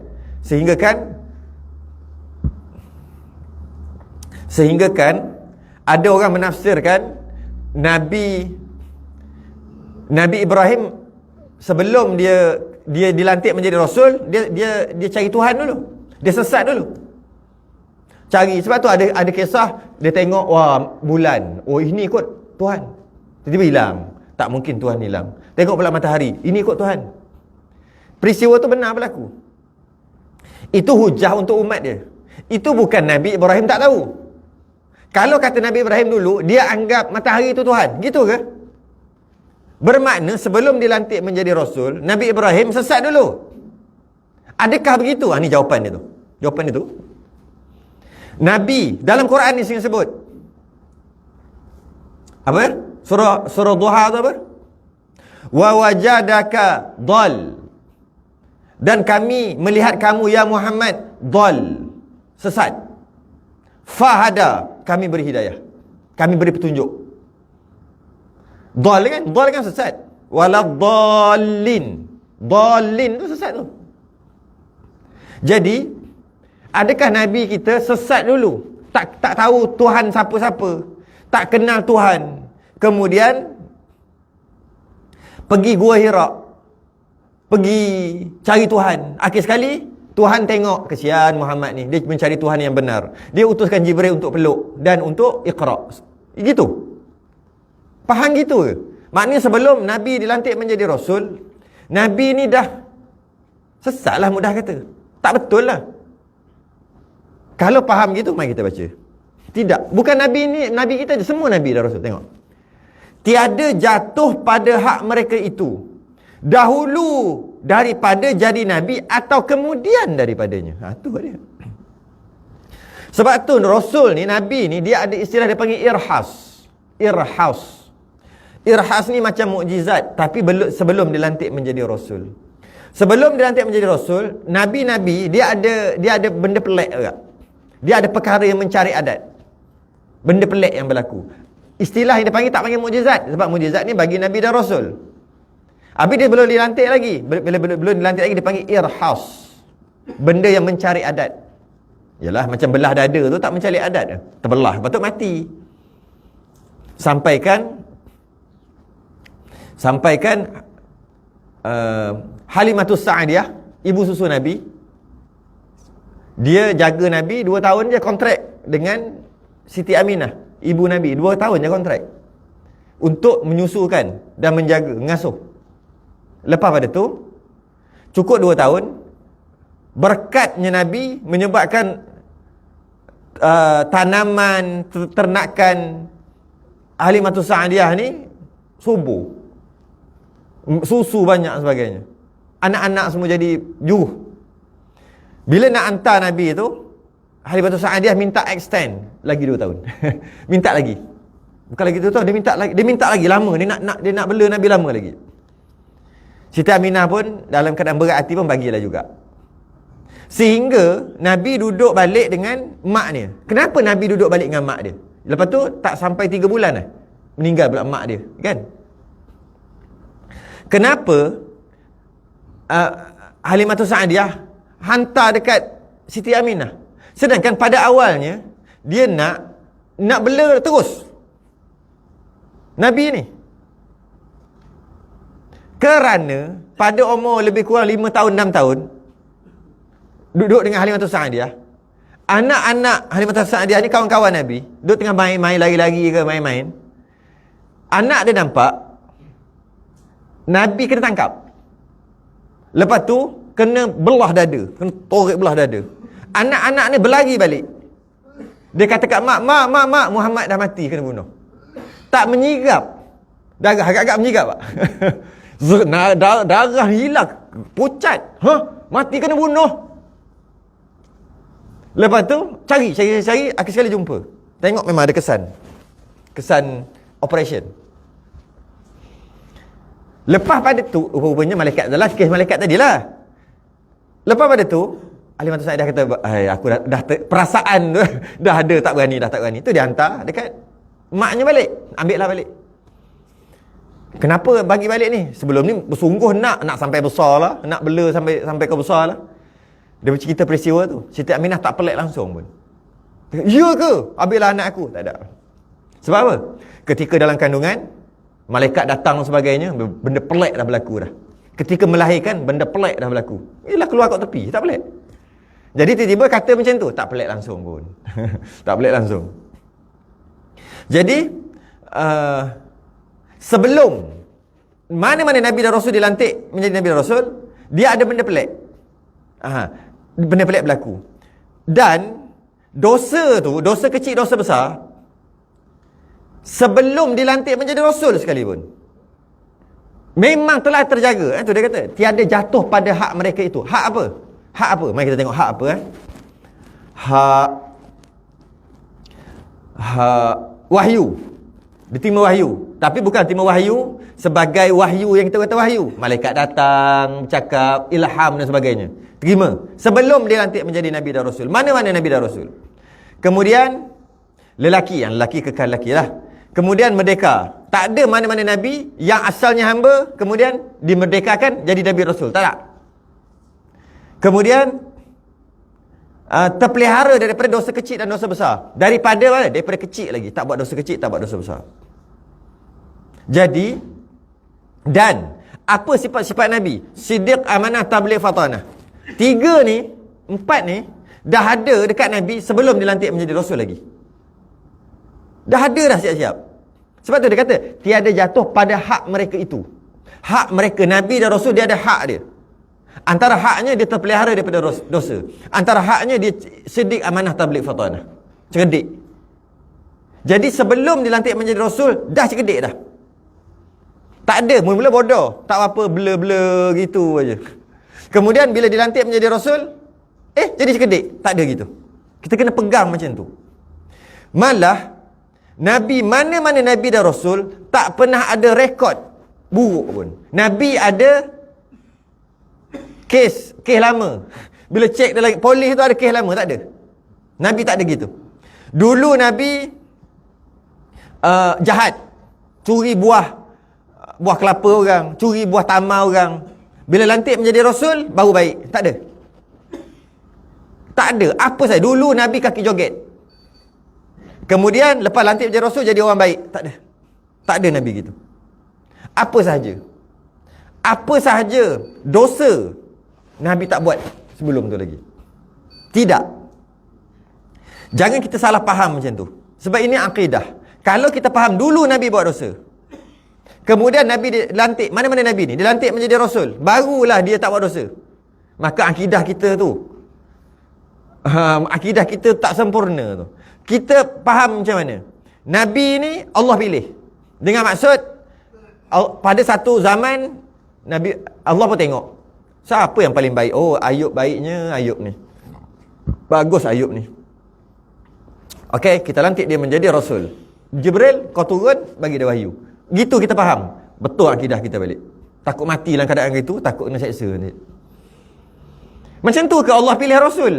Sehingga kan ada orang menafsirkan Nabi Ibrahim sebelum dia dilantik menjadi Rasul, dia cari Tuhan dulu. Dia sesat dulu. Cari, sebab tu ada kisah dia tengok, wah, bulan, oh ini ikut Tuhan, tiba-tiba hilang. Tak mungkin Tuhan hilang. Tengok pula matahari, ini ikut Tuhan. Peristiwa tu benar berlaku. Itu hujah untuk umat dia. Itu bukan Nabi Ibrahim tak tahu. Kalau kata Nabi Ibrahim dulu, dia anggap matahari itu Tuhan, gitu ke? Bermakna sebelum dilantik menjadi Rasul, Nabi Ibrahim sesat dulu. Adakah begitu? Ini jawapan dia tu. Jawapan dia tu, Nabi dalam Quran ni sering sebut apa? Surah Duha tu apa? Wa wajadaka dal, dan kami melihat kamu ya Muhammad dal, sesat. Fahada, kami beri hidayah, kami beri petunjuk. Dal kan sesat. Waladallin, dalin tu sesat tu. Jadi adakah Nabi kita sesat dulu, tak tahu Tuhan siapa-siapa, tak kenal Tuhan, kemudian pergi Gua Hira, pergi cari Tuhan. Akhir sekali Tuhan tengok, kesian Muhammad ni, dia mencari Tuhan yang benar. Dia utuskan Jibril untuk peluk dan untuk Iqra. Gitu. Faham gitu ke? Maknanya sebelum Nabi dilantik menjadi Rasul, Nabi ni dah sesat lah, mudah kata. Tak betul lah. Kalau faham gitu, mari kita baca. Tidak, bukan Nabi ni, Nabi kita je, semua Nabi dan Rasul. Tengok, tiada jatuh pada hak mereka itu dahulu daripada jadi Nabi atau kemudian daripadanya. Tu dia. Sebab tu Rasul ni, Nabi ni, dia ada istilah dia panggil irhas. Irhas ni macam mukjizat, tapi sebelum dilantik menjadi Rasul. Sebelum dilantik menjadi Rasul, Nabi-Nabi dia ada benda pelik juga. Dia ada perkara yang mencari adat, benda pelik yang berlaku. Istilah yang dia panggil, tak panggil mukjizat, sebab mukjizat ni bagi Nabi dan Rasul. Habis dia belum dilantik lagi. Belum dilantik lagi, dia panggil irhas, benda yang mencari adat. Yalah, macam belah dada tu tak mencari adat, terbelah, patut mati. Sampaikan Halimatus Sa'adiyah, ibu susu Nabi, dia jaga Nabi 2 tahun je kontrak dengan Siti Aminah, ibu Nabi. 2 tahun je kontrak untuk menyusukan dan menjaga, mengasuh. Lepas pada tu, cukup 2 tahun, berkatnya Nabi menyebabkan tanaman, ternakan Halimatus Sa'adiyah ni subur, susu banyak sebagainya. Anak-anak semua jadi juh. Bila nak hantar Nabi tu, Halimatus Sa'adiyah minta extend lagi 2 tahun. Minta lagi. Bukan lagi 2 tahun, dia minta lagi lama. Dia nak bela Nabi lama lagi. Siti Aminah pun dalam keadaan berat hati pun bagilah juga. Sehingga Nabi duduk balik dengan mak dia. Kenapa Nabi duduk balik dengan mak dia? Lepas tu tak sampai 3 bulan dah meninggal pula mak dia, kan? Kenapa Halimatus Sa'diyah hantar dekat Siti Aminah, sedangkan pada awalnya dia nak bela terus Nabi ni? Kerana pada umur lebih kurang 5 tahun 6 tahun duduk dengan Halimatus Sa'diyah, anak-anak Halimatus Sa'diyah ni kawan-kawan Nabi, duduk tengah main-main, lari-lari ke main-main. Anak dia nampak Nabi kena tangkap. Lepas tu kena belah dada, kena torek belah dada. Anak-anak ni berlari balik. Dia kata kat mak, Muhammad dah mati, kena bunuh. Tak menyirap darah, agak-agak menyirap pak. Darah hilang, pucat. Mati kena bunuh. Lepas tu cari, akhir sekali jumpa. Tengok memang ada kesan operation. Lepas pada tu, rupanya malaikat adalah kes malaikat tadilah. Lepas pada tu, Halimatus Sa'diyah kata, aku dah perasaan tu dah ada, tak berani. Tu dia hantar dekat maknya balik. Ambil lah balik. Kenapa bagi balik ni? Sebelum ni bersungguh nak sampai besar lah, nak bela sampai ke besar lah. Dia bercerita peristiwa tu. Siti Aminah tak pelik langsung pun. Ya ke? Ambillah anak aku. Tak ada. Sebab apa? Ketika dalam kandungan, malaikat datang dan sebagainya, benda pelik dah berlaku dah. Ketika melahirkan, benda pelik dah berlaku. Ialah keluar kat tepi, tak pelik. Jadi tiba-tiba kata macam tu, tak pelik langsung pun. Tak pelik langsung. Jadi sebelum mana-mana Nabi dan Rasul dilantik menjadi Nabi dan Rasul, dia ada benda pelik. Benda pelik berlaku. Dan dosa tu, dosa kecil, dosa besar, sebelum dilantik menjadi Rasul sekalipun, memang telah terjaga. Itu dia kata, tiada jatuh pada hak mereka itu. Hak apa? Hak apa? Mari kita tengok hak apa. Hak wahyu. Diterima wahyu. Tapi bukan terima wahyu sebagai wahyu yang kita kata wahyu. Malaikat datang, bercakap, ilham dan sebagainya. Terima. Sebelum dilantik menjadi Nabi dan Rasul. Mana-mana Nabi dan Rasul. Kemudian, lelaki. Yang lelaki kekal lelaki lah. Kemudian merdeka. Tak ada mana-mana Nabi yang asalnya hamba, kemudian dimerdekakan jadi Nabi Rasul. Tak ada. Kemudian terpelihara daripada dosa kecil dan dosa besar. Daripada kecil lagi. Tak buat dosa kecil, tak buat dosa besar. Jadi, dan apa sifat-sifat Nabi? Siddiq, amanah, tabligh, fatanah. 4 ni dah ada dekat Nabi sebelum dilantik menjadi Rasul lagi. Dah ada dah siap-siap. Sebab tu dia kata, tiada jatuh pada hak mereka itu. Hak mereka, Nabi dan Rasul, dia ada hak dia. Antara haknya dia terpelihara daripada dosa. Antara haknya dia siddiq, amanah, tabligh, fatanah. Cerdik. Jadi sebelum dilantik menjadi Rasul, dah cerdik dah. Tak ada, mula-mula bodoh. Tak apa, blur-blur gitu aja. Kemudian bila dilantik menjadi Rasul, jadi cerdik. Tak ada gitu. Kita kena pegang macam tu. Malah Nabi, mana-mana Nabi dan Rasul tak pernah ada rekod buruk pun. Nabi ada kes lama. Bila cek dalam polis tu ada kes lama, tak ada. Nabi tak ada gitu. Dulu Nabi jahat, curi buah kelapa orang, curi buah tamar orang. Bila lantik menjadi Rasul, baru baik. Tak ada. Tak ada. Apa saja. Dulu Nabi kaki joget. Kemudian lepas lantik menjadi Rasul, jadi orang baik. Tak ada. Tak ada Nabi gitu. Apa sahaja. Apa sahaja dosa, Nabi tak buat sebelum tu lagi. Tidak. Jangan kita salah faham macam tu. Sebab ini akidah. Kalau kita faham dulu Nabi buat dosa, kemudian Nabi dilantik, mana-mana Nabi ni dilantik menjadi Rasul, barulah dia tak buat dosa, maka akidah kita tu, akidah kita tak sempurna tu. Kita faham macam mana? Nabi ni Allah pilih dengan maksud pada satu zaman Nabi, Allah pun tengok siapa yang paling baik. Oh, Ayub baiknya Ayub ni, bagus Ayub ni. Okey, kita lantik dia menjadi Rasul. Jibril, kau turun bagi dia wahyu. Gitu kita faham. Betul akidah kita balik. Takut mati dalam keadaan gitu, takut kena seksa. Macam tu ke Allah pilih Rasul?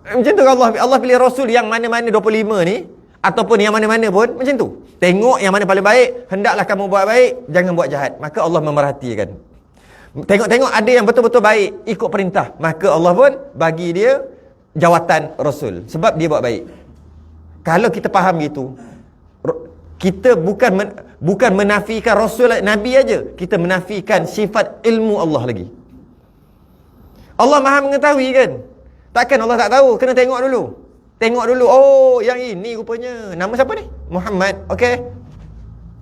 Macam tu ke Allah pilih Rasul yang mana-mana 25 ni, ataupun yang mana-mana pun macam tu. Tengok yang mana paling baik, hendaklah kamu buat baik, jangan buat jahat. Maka Allah memerhatikan. Tengok-tengok ada yang betul-betul baik, ikut perintah, maka Allah pun bagi dia jawatan Rasul, sebab dia buat baik. Kalau kita faham gitu, kita bukan menafikan Rasul Nabi aja, kita menafikan sifat ilmu Allah lagi. Allah Maha mengetahui kan? Takkan Allah tak tahu? Kena tengok dulu. Tengok dulu, oh yang ini rupanya nama siapa ni? Muhammad. Okey.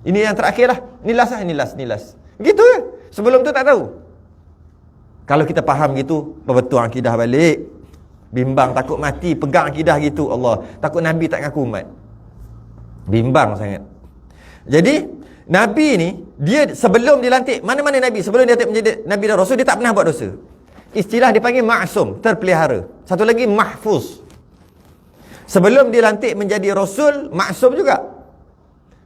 Ini yang terakhir lah. Ni last lah, ni last. Gitu ke? Sebelum tu tak tahu. Kalau kita faham gitu, betul akidah balik. Bimbang, takut mati, pegang akidah gitu. Allah, takut Nabi tak ngaku umat. Bimbang sangat. Jadi Nabi ni, dia sebelum dilantik, mana-mana Nabi sebelum dia menjadi Nabi dan Rasul, dia tak pernah buat dosa. Istilah dipanggil ma'sum, terpelihara. Satu lagi mahfuz. Sebelum dilantik menjadi Rasul, ma'sum juga.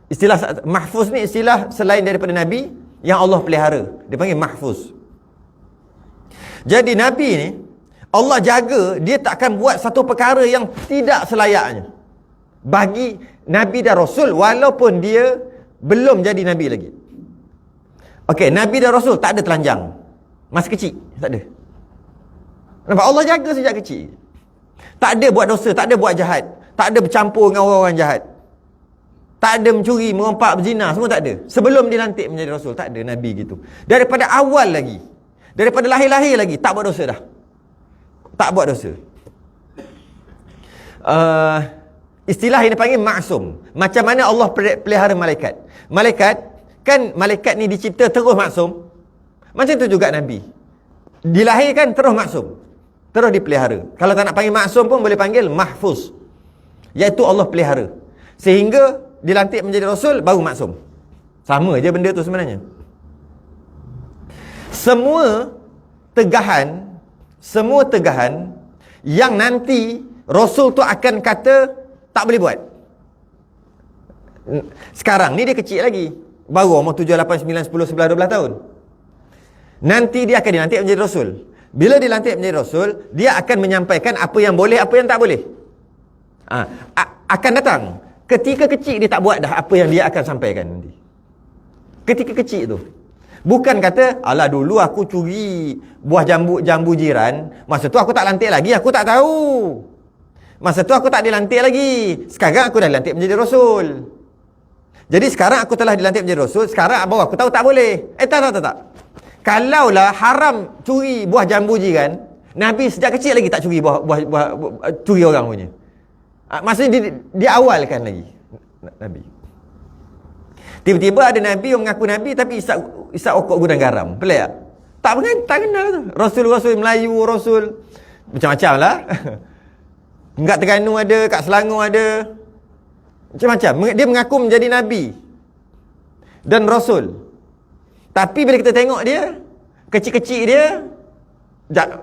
Istilah mahfuz ni istilah selain daripada Nabi yang Allah pelihara. Dia panggil mahfuz. Jadi Nabi ni, Allah jaga, dia tak akan buat satu perkara yang tidak selayaknya bagi Nabi dan Rasul, walaupun dia belum jadi Nabi lagi. Okey, Nabi dan Rasul tak ada telanjang masa kecil, tak ada. Nampak? Allah jaga sejak kecil. Tak ada buat dosa, tak ada buat jahat, tak ada bercampur dengan orang-orang jahat, tak ada mencuri, merompak, berzina, semua tak ada. Sebelum dilantik menjadi Rasul, tak ada Nabi gitu. Daripada awal lagi, daripada lahir-lahir lagi, tak buat dosa dah. Tak buat dosa. Istilah ini panggil maksum. Macam mana Allah pelihara malaikat. Malaikat ni dicipta terus maksum. Macam tu juga Nabi. Dilahirkan terus maksum, terus dipelihara. Kalau tak nak panggil maksum pun boleh panggil mahfuz, iaitu Allah pelihara. Sehingga dilantik menjadi Rasul, baru maksum. Sama je benda tu sebenarnya. Semua tegahan yang nanti Rasul tu akan kata tak boleh buat. Sekarang ni dia kecil lagi, baru umur 7, 8, 9, 10, 11, 12 tahun. Nanti dia akan dilantik menjadi Rasul. Bila dilantik menjadi Rasul, dia akan menyampaikan apa yang boleh, apa yang tak boleh. Akan datang ketika kecil dia tak buat dah apa yang dia akan sampaikan nanti. Ketika kecil tu, bukan kata, alah dulu aku curi buah jambu jiran, masa tu aku tak lantik lagi, aku tak tahu. Masa tu aku tak dilantik lagi, sekarang aku dah dilantik menjadi Rasul. Jadi sekarang aku telah dilantik menjadi Rasul, sekarang baru aku tahu tak boleh. Tak. Kalaulah haram curi buah jambu jiran, Nabi sejak kecil lagi tak curi buah curi orang punya. Maksudnya dia awalkan lagi Nabi. Tiba-tiba ada Nabi yang mengaku Nabi tapi isap okok gudang garam. Pelik tak? Tak kenal tu. Rasul Melayu, Rasul macam-macam lah. Kat Terengganu ada, kat Selangor ada, macam-macam. Dia mengaku menjadi Nabi dan Rasul. Tapi bila kita tengok dia, kecil-kecil dia,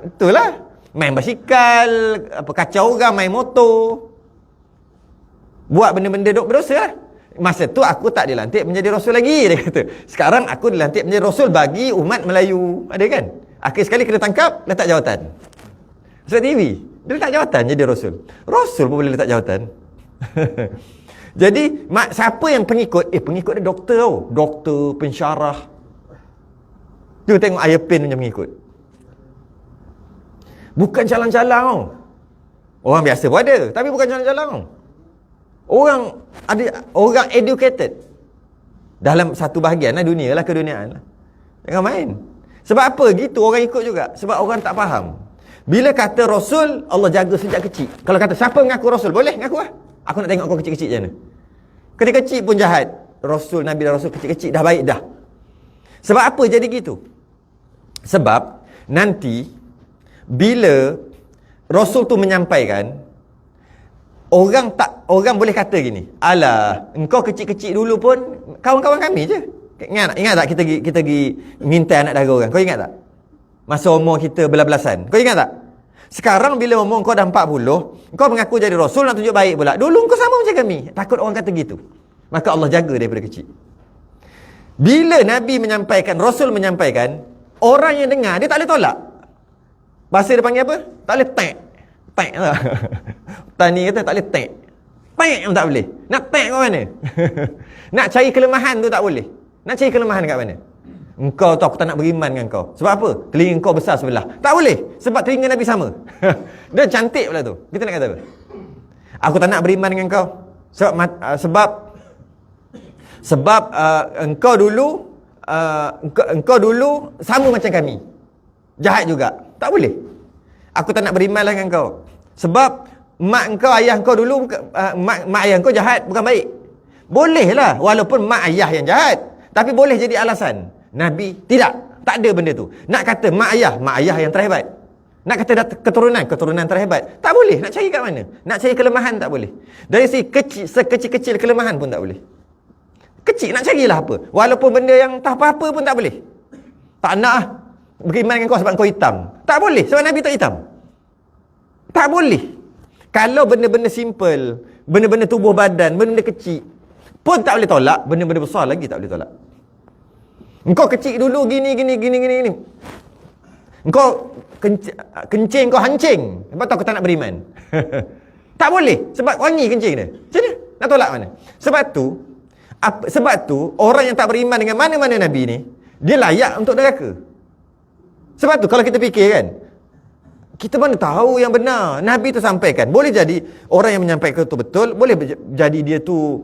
itulah, main basikal, kacau orang, main motor, buat benda-benda duk berdosa lah. Masa tu aku tak dilantik menjadi Rasul lagi, dia kata. Sekarang aku dilantik menjadi Rasul bagi umat Melayu. Ada kan? Akhir sekali kena tangkap, letak jawatan. Ustaz TV, dia letak jawatan jadi Rasul. Rasul pun boleh letak jawatan. Jadi, siapa yang pengikut? Pengikut dia doktor tau. Doktor, pensyarah. Dia tengok ayah pen macam mengikut. Bukan calang-calang tau. Orang biasa pun ada, tapi bukan calang-calang tau. Orang educated dalam satu bahagian lah dunia lah, keduniaan lah. Jangan main. Sebab apa? Gitu orang ikut juga. Sebab orang tak faham. Bila kata Rasul, Allah jaga sejak kecil. Kalau kata siapa mengaku Rasul, boleh ngaku lah. Aku nak tengok kau kecil-kecil macam mana. Kecil-kecil pun jahat. Rasul, Nabi dan Rasul kecil-kecil dah baik dah. Sebab apa jadi gitu? Sebab nanti bila Rasul tu menyampaikan, orang boleh kata gini, alah, engkau kecil-kecil dulu pun kawan-kawan kami je. Ingat tak kita pergi minta anak dara orang? Kau ingat tak? Masa umur kita belas-belasan. Kau ingat tak? Sekarang bila umur kau dah 40, kau mengaku jadi Rasul, nak tunjuk baik pula. Dulu kau sama macam kami. Takut orang kata gitu. Maka Allah jaga daripada kecil. Bila Nabi menyampaikan, Rasul menyampaikan, orang yang dengar dia tak boleh tolak. Bahasa dia panggil apa? Tak boleh tek. Tek lah. Tani kata tak boleh tek. Tek pun tak boleh. Nak tek kat mana? Nak cari kelemahan tu tak boleh. Nak cari kelemahan kat mana? Engkau tu aku tak nak beriman dengan kau. Sebab apa? Telinga kau besar sebelah. Tak boleh. Sebab telinga Nabi sama. Dia cantik pula tu. Kita nak kata apa? Aku tak nak beriman dengan kau. Sebab engkau dulu sama macam kami. Jahat juga. Tak boleh. Aku tak nak beriman dengan kau. Sebab mak engkau, ayah engkau dulu mak ayah engkau jahat, bukan baik. Bolehlah walaupun mak ayah yang jahat, tapi boleh jadi alasan. Nabi tidak. Tak ada benda tu. Nak kata mak ayah yang terhebat. Nak kata keturunan terhebat. Tak boleh. Nak cari kat mana? Nak cari kelemahan tak boleh. Dari sekecil-kecil kelemahan pun tak boleh. Kecil nak carilah apa. Walaupun benda yang tak apa-apa pun tak boleh. Tak nak beriman dengan kau sebab kau hitam. Tak boleh sebab Nabi tak hitam. Tak boleh. Kalau benda-benda simple, benda-benda tubuh badan, benda-benda kecil pun tak boleh tolak, benda-benda besar lagi tak boleh tolak. Engkau kecil dulu gini. Engkau kencing kau hancing. Sebab tu aku tak nak beriman. Tak boleh sebab wangi kencing dia. Macam mana? Nak tolak mana? Sebab tu orang yang tak beriman dengan mana-mana Nabi ni, dia layak untuk neraka. Sebab tu kalau kita fikir kan, kita mana tahu yang benar. Nabi tu sampaikan. Boleh jadi orang yang menyampaikan tu betul, boleh jadi dia tu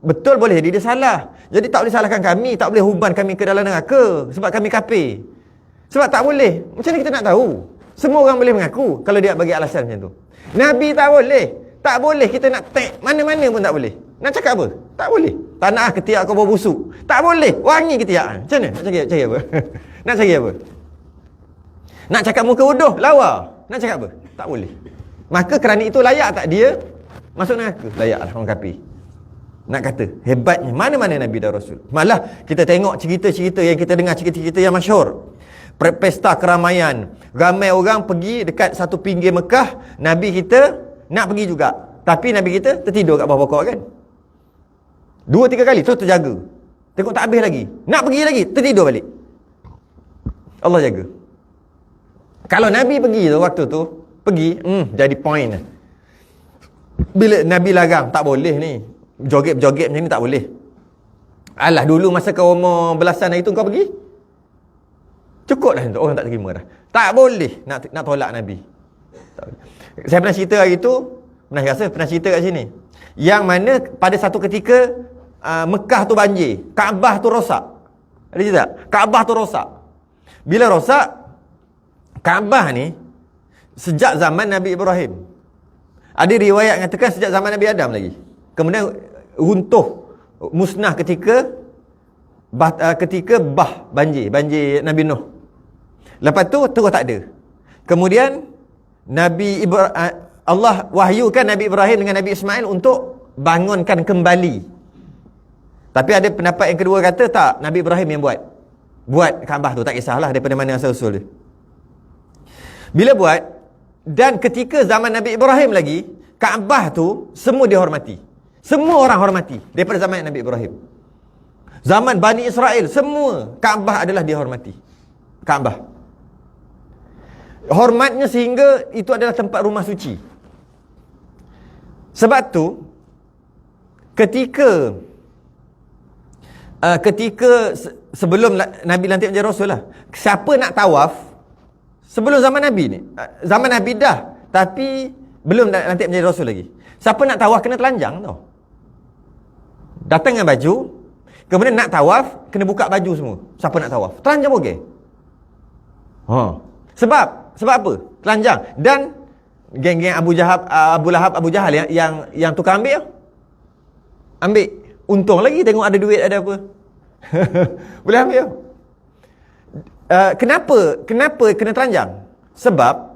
betul, boleh jadi dia salah. Jadi tak boleh salahkan kami, tak boleh huban kami ke dalam neraka sebab kami kafir. Sebab tak boleh. Macam mana kita nak tahu? Semua orang boleh mengaku kalau dia bagi alasan macam tu. Nabi tak boleh. Tak boleh kita nak tag mana-mana pun tak boleh. Nak cakap apa? Tak boleh. Tanah ketiak kau bau busuk. Tak boleh. Wangi ketiak. Macam mana? Nak cari apa? Nak cari apa? Nak cakap muka bodoh, lawa. Nak cakap apa? Tak boleh. Maka kerana itu layak tak dia masuk neraka? Layaklah orang kafir. Nak kata hebatnya mana-mana Nabi dan Rasul. Malah kita tengok cerita-cerita yang kita dengar, cerita-cerita yang masyhur. Pesta keramaian, ramai orang pergi dekat satu pinggir Mekah. Nabi kita nak pergi juga, tapi Nabi kita tertidur kat bawah pokok kan. 2-3 kali terus terjaga. Tengok tak habis lagi, nak pergi lagi, tertidur balik. Allah jaga. Kalau Nabi pergi tu, waktu tu pergi, jadi point. Bila Nabi larang, tak boleh ni, joget-joget macam ni tak boleh. Alah, dulu masa kau umur belasan hari tu kau pergi, cukup dah, orang tak terima dah. Tak boleh nak tolak Nabi. Tak boleh. Saya pernah cerita hari tu, pernah cerita kat sini, yang mana pada satu ketika Mekah tu banjir, Kaabah tu rosak. Ada cerita tak? Kaabah tu rosak. Bila rosak, Kaabah ni sejak zaman Nabi Ibrahim. Ada riwayat yang katakan sejak zaman Nabi Adam lagi. Kemudian runtuh, musnah ketika banjir Nabi Nuh. Lepas tu terus tak ada. Kemudian Allah wahyukan Nabi Ibrahim dengan Nabi Ismail untuk bangunkan kembali. Tapi ada pendapat yang kedua kata tak, Nabi Ibrahim yang buat Kaabah tu, tak kisahlah daripada mana asal usul dia. Bila buat, dan ketika zaman Nabi Ibrahim lagi, Kaabah tu semua dihormati. Semua orang hormati daripada zaman Nabi Ibrahim. Zaman Bani Israel, semua Kaabah adalah dihormati. Kaabah. Hormatnya sehingga itu adalah tempat rumah suci. Sebab tu ketika sebelum Nabi lantik menjadi Rasul lah, siapa nak tawaf sebelum zaman Nabi ni, zaman Nabi dah, tapi belum lantik menjadi Rasul lagi, siapa nak tawaf kena telanjang tau. Datang dengan baju, kemudian nak tawaf kena buka baju semua. Siapa nak tawaf telanjang boleh. Sebab apa? Telanjang. Dan geng-geng Abu Lahab, Abu Jahal yang tukar ambil untung lagi, tengok ada duit, ada apa. Boleh ambil. Kenapa kena telanjang? Sebab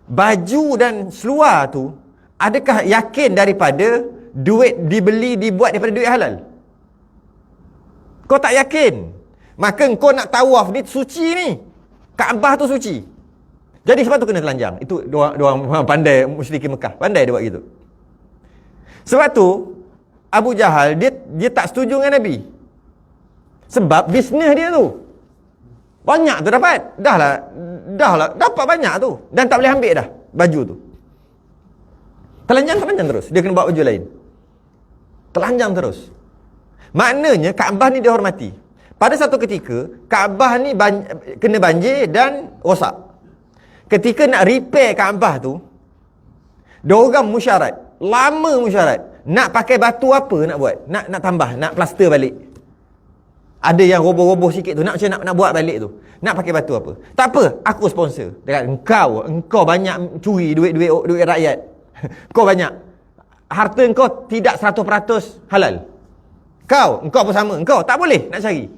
baju dan seluar tu, adakah yakin daripada duit dibuat daripada duit halal? Kau tak yakin, maka kau nak tawaf ni suci ni, Kaabah tu suci. Jadi sebab tu kena telanjang. Itu diorang pandai, musyrikin Mekah pandai dia buat gitu. Sebab tu Abu Jahal dia tak setuju dengan Nabi. Sebab bisnes dia tu banyak tu dapat. Dah lah dapat banyak tu. Dan tak boleh ambil dah baju tu. Telanjang terus. Dia kena bawa baju lain. Telanjang terus. Maknanya Kaabah ni dihormati. Pada satu ketika Kaabah ni kena banjir dan rosak. Ketika nak repair Kaabah tu, diorang musyarat. Lama musyarat. Nak pakai batu apa nak buat? Nak tambah, nak plaster balik. Ada yang roboh-roboh sikit tu, nak macam nak buat balik tu. Nak pakai batu apa? Tak apa, aku sponsor. Dia kata, engkau banyak curi duit rakyat. Kau banyak. Harta engkau tidak 100% halal. Engkau pun sama. Engkau tak boleh nak cari.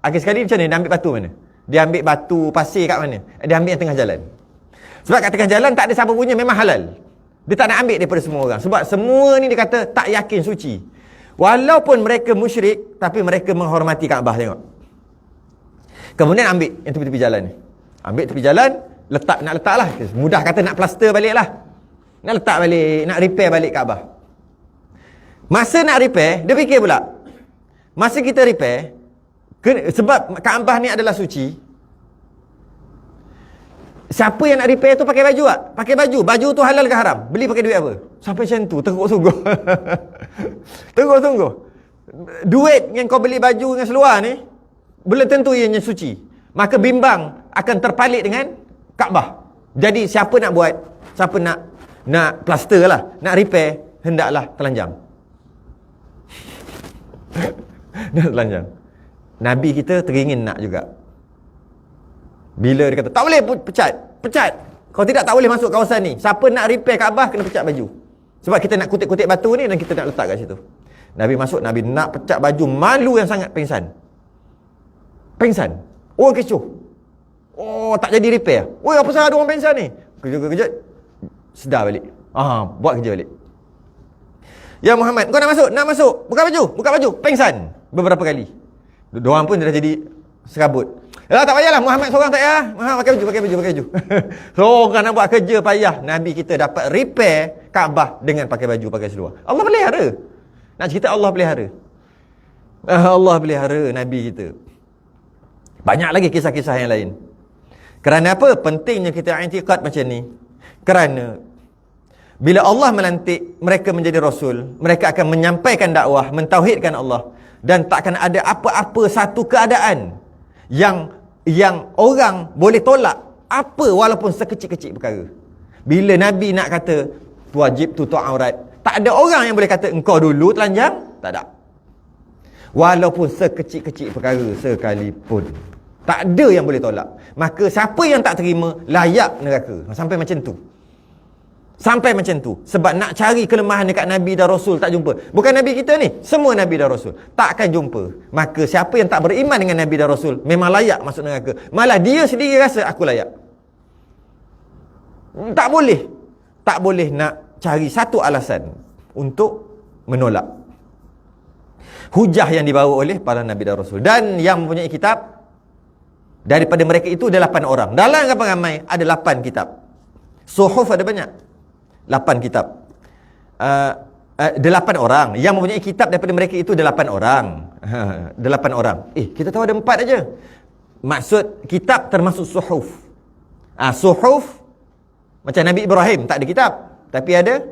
Akhir sekali macam mana? Dia ambil batu mana? Dia ambil batu pasir kat mana? Dia ambil yang tengah jalan. Sebab kat tengah jalan tak ada siapa punya, memang halal. Dia tak nak ambil daripada semua orang. Sebab semua ni dia kata tak yakin suci. Walaupun mereka musyrik, tapi mereka menghormati Kaabah, tengok. Kemudian ambil yang tepi-tepi jalan ni. Ambil tepi jalan, nak letak lah. Mudah kata nak plaster balik lah. Nak letak balik, nak repair balik Kaabah. Masa nak repair, dia fikir pula. Masa kita repair, sebab Kaabah ni adalah suci, siapa yang nak repair tu pakai baju tak? Pakai baju. Baju tu halal ke haram? Beli pakai duit apa? Sampai macam tu, teruk sungguh. Teruk sungguh. Duit yang kau beli baju dengan seluar ni, belum tentu ianya suci. Maka bimbang akan terpalit dengan Kaabah. Jadi siapa nak buat, siapa nak plaster lah, nak repair, hendaklah telanjang. Nak telanjang. Nabi kita teringin nak juga. Bila dia kata, tak boleh pecat. Kalau tidak, tak boleh masuk kawasan ni. Siapa nak repair Kaabah, kena pecat baju. Sebab kita nak kutip-kutip batu ni dan kita nak letak kat situ. Nabi masuk, Nabi nak pecat baju. Malu yang sangat, pengsan. Orang kecoh. Oh, tak jadi repair. Oi, apa salah ada orang pengsan ni? Kejut-kejut, sedar balik. Buat kerja balik. Ya Muhammad, kau nak masuk. Buka baju. Pengsan. Beberapa kali. Diorang pun dah jadi serabut. Tak payahlah, Muhammad seorang tak payah. Muhammad pakai baju. Seorang nak buat kerja payah. Nabi kita dapat repair Kaabah dengan pakai baju, pakai seluar. Allah pelihara. Nak cerita Allah pelihara. Allah pelihara Nabi kita. Banyak lagi kisah-kisah yang lain. Kerana apa? Pentingnya kita i'tiqad macam ni. Kerana bila Allah melantik mereka menjadi rasul, mereka akan menyampaikan dakwah, mentauhidkan Allah. Dan takkan ada apa-apa satu keadaan yang orang boleh tolak apa walaupun sekecil-kecil perkara. Bila Nabi nak kata wajib tutup aurat, tak ada orang yang boleh kata engkau dulu telanjang. Tak ada. Walaupun sekecil-kecil perkara sekalipun, tak ada yang boleh tolak. Maka siapa yang tak terima layak neraka. Sampai macam tu. Sebab nak cari kelemahan dekat Nabi dan Rasul tak jumpa. Bukan Nabi kita ni, semua Nabi dan Rasul takkan jumpa. Maka siapa yang tak beriman dengan Nabi dan Rasul memang layak masuk neraka. Malah dia sendiri rasa aku layak. Tak boleh nak cari satu alasan untuk menolak hujah yang dibawa oleh para Nabi dan Rasul. Dan yang mempunyai kitab daripada mereka itu ada 8 orang. Dalam ramai ada 8 kitab. Suhuf ada banyak. 8 kitab. 8 orang. Yang mempunyai kitab daripada mereka itu 8 orang. 8 orang. Kita tahu ada 4 aja. Maksud kitab termasuk suhuf. Suhuf macam Nabi Ibrahim tak ada kitab, tapi ada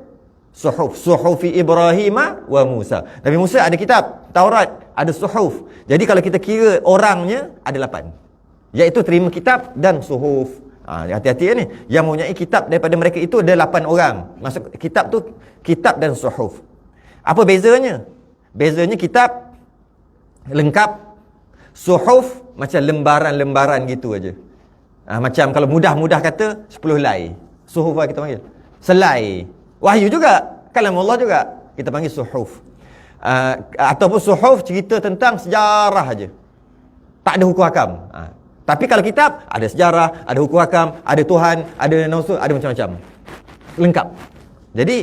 suhuf. Suhufi Ibrahim wa Musa. Nabi Musa ada kitab, Taurat, ada suhuf. Jadi kalau kita kira orangnya ada 8. Iaitu terima kitab dan suhuf. Hati-hati ni. Yang mempunyai kitab daripada mereka itu ada 8 orang. Maksud kitab tu kitab dan suhuf. Apa bezanya? Bezanya kitab lengkap, suhuf macam lembaran-lembaran gitu aja. Macam kalau mudah-mudah kata 10 helai. Suhuf lah kita panggil. Selai. Wahyu juga. Kalam Allah juga. Kita panggil suhuf. Ataupun suhuf cerita tentang sejarah aja. Tak ada hukum hakam. Tapi kalau kitab, ada sejarah, ada hukum hakam, ada Tuhan, ada Rasul, ada macam-macam. Lengkap. Jadi,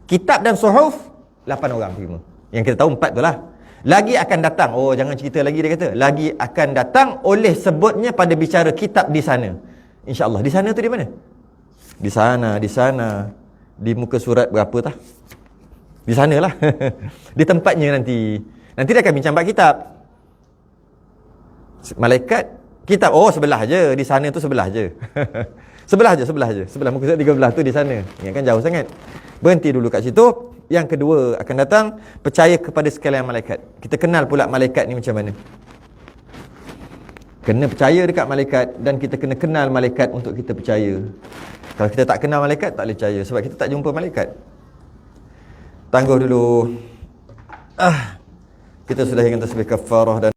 kitab dan suhuf, 8 orang terima. Yang kita tahu 4 tu lah. Lagi akan datang. Jangan cerita lagi dia kata. Lagi akan datang oleh sebutnya pada bicara kitab di sana. InsyaAllah. Di sana tu di mana? Di sana. Di muka surat berapa tah? Di sana lah. Di tempatnya nanti. Nanti dia akan bincang bab kitab. Malaikat, kitab, oh sebelah je, di sana tu sebelah je. Sebelah je. Sebelah muka surat 13 tu di sana. Ingatkan jauh sangat. Berhenti dulu kat situ. Yang kedua akan datang, percaya kepada sekalian malaikat. Kita kenal pula malaikat ni macam mana. Kena percaya dekat malaikat dan kita kena kenal malaikat untuk kita percaya. Kalau kita tak kenal malaikat, tak boleh percaya sebab kita tak jumpa malaikat. Tangguh dulu. Kita sudah ingin tasbih kafarah dan